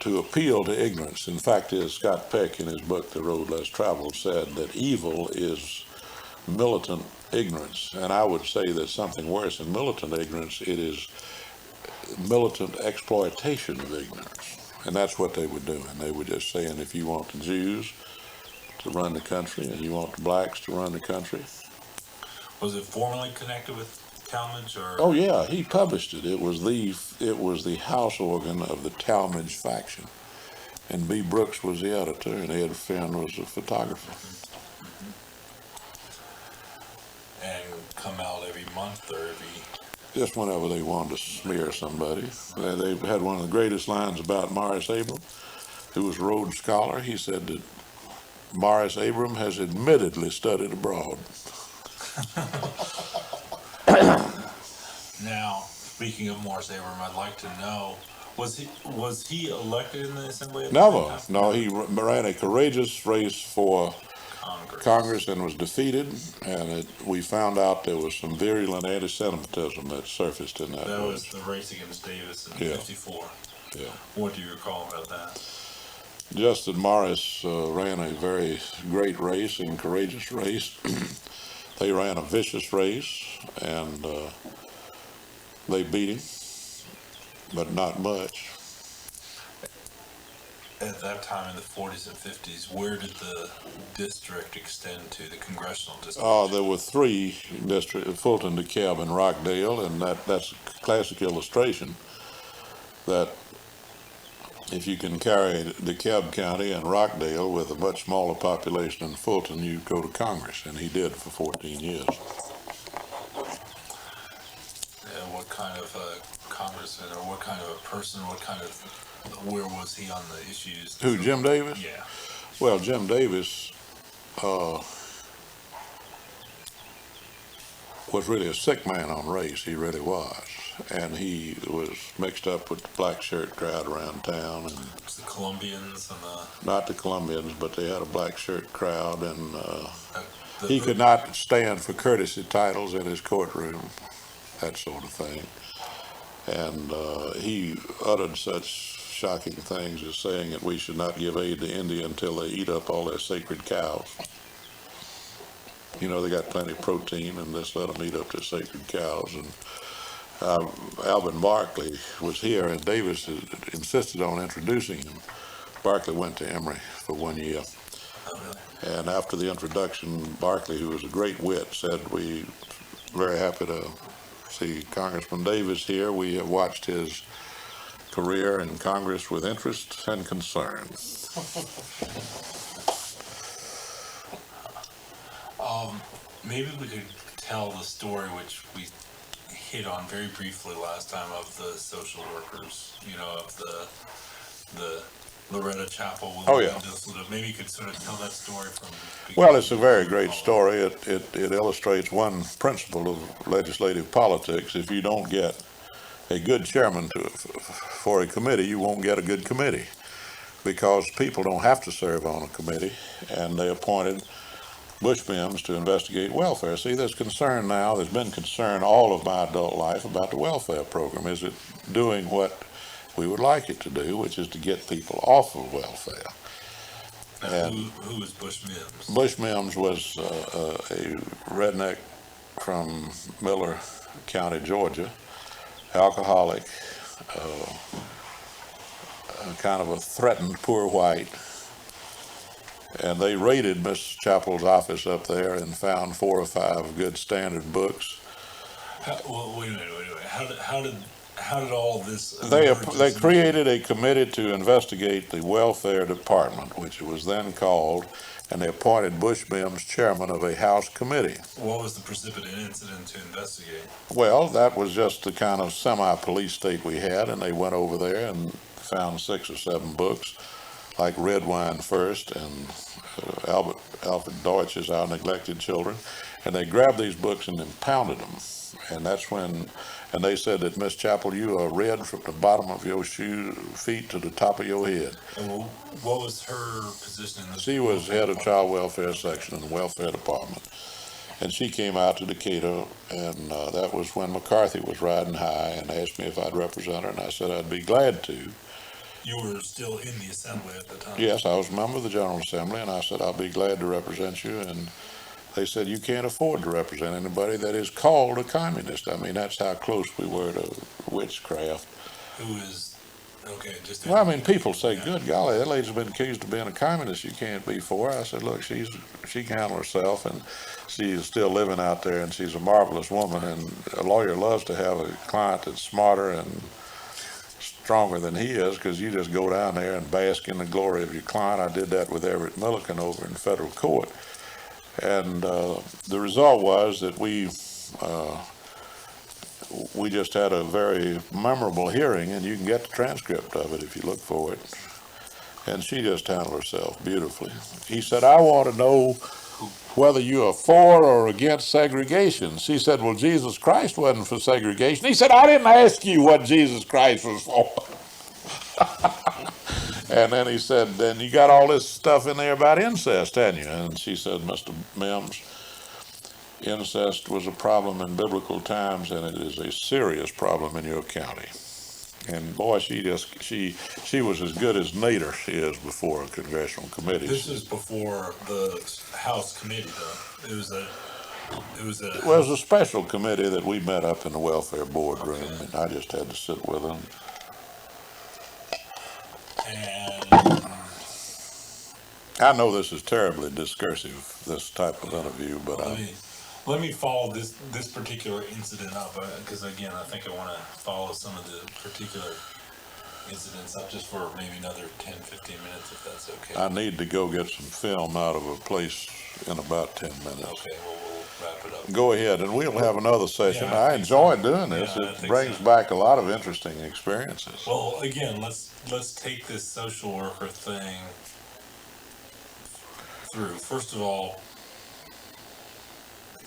to appeal to ignorance. In fact, as Scott Peck in his book The Road Less Traveled said, that evil is militant ignorance. And I would say that something worse than militant ignorance, it is militant exploitation of ignorance. And that's what they were doing. They were just saying, if you want the Jews to run the country and you want the blacks to run the country. Was it formally connected with Talmadge or? Oh yeah, he published it. It was the house organ of the Talmadge faction. And B. Brooks was the editor and Ed Finn was the photographer. And come out every month or every? Just whenever they wanted to smear somebody. They had one of the greatest lines about Morris Abram, who was a Rhodes Scholar. He said that Morris Abram has admittedly studied abroad. Now, speaking of Morris Abram, I'd like to know, was he elected in the Assembly? At Never. No, he ran a courageous race for Congress and was defeated, and we found out there was some virulent anti-Semitism that surfaced in that That race. was the race against Davis in Yeah. '54. Yeah. What do you recall about that? Just that Morris ran a very great race and courageous race. They ran a vicious race, and they beat him, but not much. At that time in the 40s and 50s, where did the district extend to, the congressional district? Oh, there were three districts, Fulton, DeKalb, and Rockdale, and that's a classic illustration that if you can carry DeKalb County and Rockdale with a much smaller population than Fulton, you go to Congress, and he did for 14 years. What kind of a congressman or what kind of a person, where was he on the issues? Who, Jim Davis? Yeah. Well, Jim Davis was really a sick man on race. He really was. And he was mixed up with the black shirt crowd around town. And It's the Colombians and the... not the Colombians, but they had a black shirt crowd. And he could not stand for courtesy titles in his courtroom, that sort of thing. And he uttered such shocking things as saying that we should not give aid to India until they eat up all their sacred cows. You know, they got plenty of protein, and just let them eat up their sacred cows. And Alvin Barkley was here, and Davis insisted on introducing him. Barkley went to Emory for 1 year. And after the introduction, Barkley, who was a great wit, said, "We're very happy to see Congressman Davis here. We have watched his career in Congress with interest and concern." Maybe we could tell the story which we hit on very briefly last time of the social workers, of the Loretta Chapel. Oh, yeah. Maybe you could sort of tell that story from... Well, it's a very great story. It illustrates one principle of legislative politics. If you don't get a good chairman for a committee, you won't get a good committee, because people don't have to serve on a committee, and they appointed Bush Mims to investigate welfare. See, there's concern now, there's been concern all of my adult life about the welfare program. Is it doing what we would like it to do, which is to get people off of welfare? And who was Bush Mims? Bush Mims was a redneck from Miller County, Georgia, alcoholic, kind of a threatened poor white. And they raided Miss Chapel's office up there and found 4 or 5 good standard books. Well, wait a minute. How how did all this? They emerge? created a committee to investigate the welfare department, which it was then called, and they appointed Bush Mims chairman of a House committee. What was the precipitant incident to investigate? Well, that was just the kind of semi-police state we had, and they went over there and found 6 or 7 books, like Red Wine First and Alfred Deutsch's Our Neglected Children, and they grabbed these books and impounded them. And that's when, and they said that, Miss Chapel, you are red from the bottom of your feet to the top of your head. And what was her position in this? She was head of child welfare section in the welfare department. And she came out to Decatur, and that was when McCarthy was riding high and asked me if I'd represent her, and I said I'd be glad to. You were still in the assembly at the time? Yes, I was a member of the General Assembly, and I said I'll be glad to represent you. And they said you can't afford to represent anybody that is called a communist. I mean, that's how close we were to witchcraft. Who is, okay, just. Well, I mean, people say, good golly, that lady's been accused of being a communist. You can't be for her. I said, look, she can handle herself, and she's still living out there, and she's a marvelous woman, and a lawyer loves to have a client that's smarter and stronger than he is, because you just go down there and bask in the glory of your client. I did that with Everett Milliken over in federal court. And the result was that we just had a very memorable hearing, and you can get the transcript of it if you look for it. And she just handled herself beautifully. He said, I want to know whether you are for or against segregation. She said, well, Jesus Christ wasn't for segregation. He said, I didn't ask you what Jesus Christ was for. And then he said, then you got all this stuff in there about incest, hadn't you? And she said, Mr. Mims, incest was a problem in biblical times, and it is a serious problem in your county. And boy, she was as good as Nader is before a congressional committee. This is before the House committee, though. It was a special committee that we met up in the welfare board room, and I just had to sit with them. And I know this is terribly discursive, this type of interview, but let me follow this particular incident up, because again, I think I want to follow some of the particular incidents up just for maybe another 10, 15 minutes, if that's okay. I need to go get some film out of a place in about 10 minutes. Okay, well, we'll wrap it up. Go ahead, and we'll have another session. Yeah, I enjoyed doing this. Yeah, it brings back a lot of interesting experiences. Well, again, let's take this social worker thing through. First of all,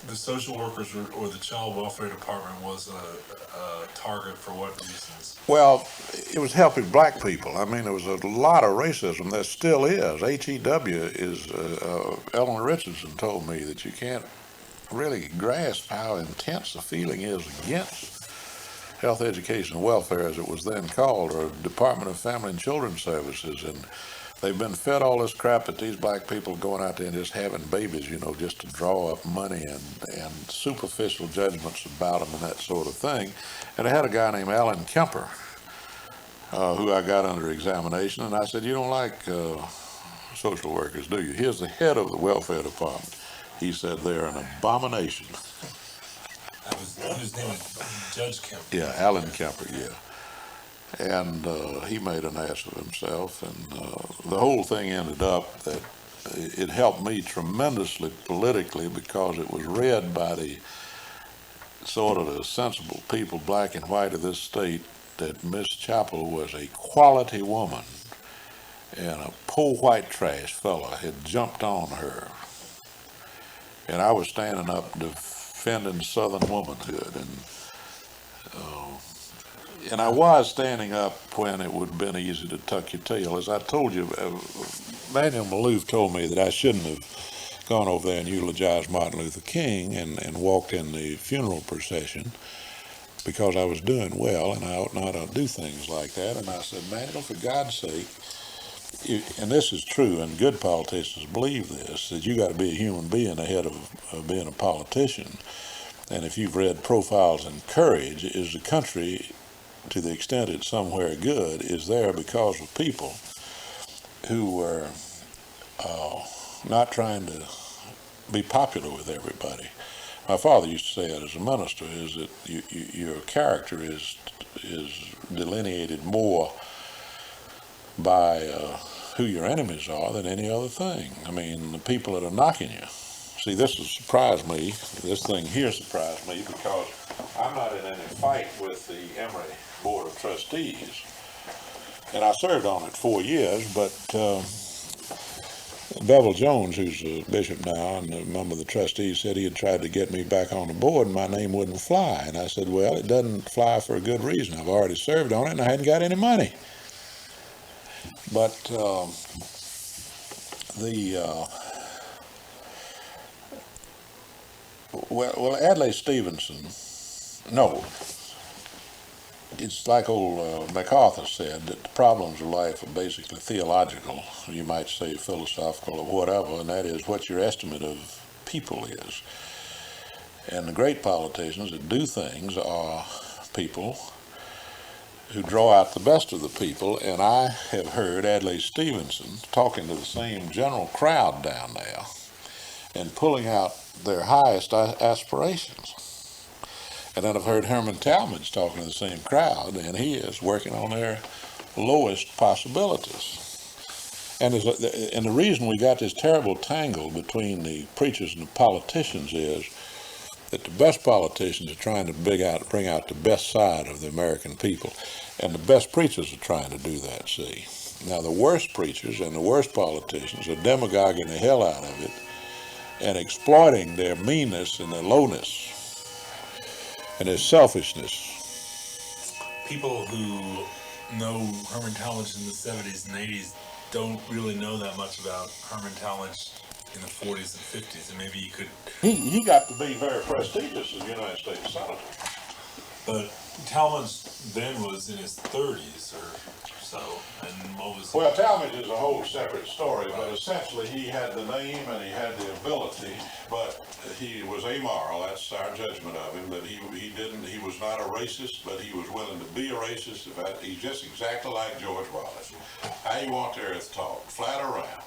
the social workers or the child welfare department was a target for what reasons? Well, it was helping black people. I mean, there was a lot of racism. There still is. HEW is, Ellen Richardson told me that you can't really grasp how intense the feeling is against health, education, and welfare, as it was then called, or Department of Family and Children's Services. And they've been fed all this crap that these black people going out there and just having babies, just to draw up money and superficial judgments about them and that sort of thing. And I had a guy named Alan Kemper, who I got under examination, and I said, you don't like social workers, do you? Here's the head of the welfare department. He said, they're an abomination. His name was Judge Kemper. Yeah, Alan Kemper, yeah. And he made an ass of himself, and the whole thing ended up that it helped me tremendously politically, because it was read by the sort of the sensible people, black and white, of this state, that Miss Chapel was a quality woman, and a poor white trash fella had jumped on her. And I was standing up defending Southern womanhood, and I was standing up when it would have been easy to tuck your tail. As I told you, Daniel Maloof told me that I shouldn't have gone over there and eulogized Martin Luther King and walked in the funeral procession, because I was doing well and I ought not to do things like that. And I said, Daniel, for God's sake, and this is true, and good politicians believe this, that you got to be a human being ahead of being a politician. And if you've read Profiles in Courage, is the country, to the extent it's somewhere good, is there because of people who were not trying to be popular with everybody. my father used to say it as a minister, is that your character is delineated more by who your enemies are than any other thing. I mean, the people that are knocking you. See, this has surprised me. This thing here surprised me because I'm not in any fight with the Emory Board of Trustees. And I served on it 4 years, but Bevel Jones, who's a bishop now and a member of the trustees, said he had tried to get me back on the board and my name wouldn't fly. And I said, well, it doesn't fly for a good reason. I've already served on it and I hadn't got any money. But well, Adlai Stevenson, no, it's like old MacArthur said, that the problems of life are basically theological, you might say philosophical or whatever, and that is what your estimate of people is. And the great politicians that do things are people who draw out the best of the people, and I have heard Adlai Stevenson talking to the same general crowd down there and pulling out their highest aspirations. And then I've heard Herman Talmadge talking to the same crowd, and he is working on their lowest possibilities. And the reason we got this terrible tangle between the preachers and the politicians is that the best politicians are trying to bring out the best side of the American people, and the best preachers are trying to do that, see. Now, the worst preachers and the worst politicians are demagoguing the hell out of it and exploiting their meanness and their lowness and their selfishness. People who know Herman Talmadge in the 70s and 80s don't really know that much about Herman Talmadge in the 40s and 50s, and maybe you could... He got to be very prestigious as United States Senator. But Talmadge then was in his 30s or so, and what was... Well, Talmadge is a whole separate story, but essentially he had the name and he had the ability, but he was amoral. That's our judgment of him. But he was not a racist, but he was willing to be a racist. He's just exactly like George Wallace. How you want the earth taught? Flat around.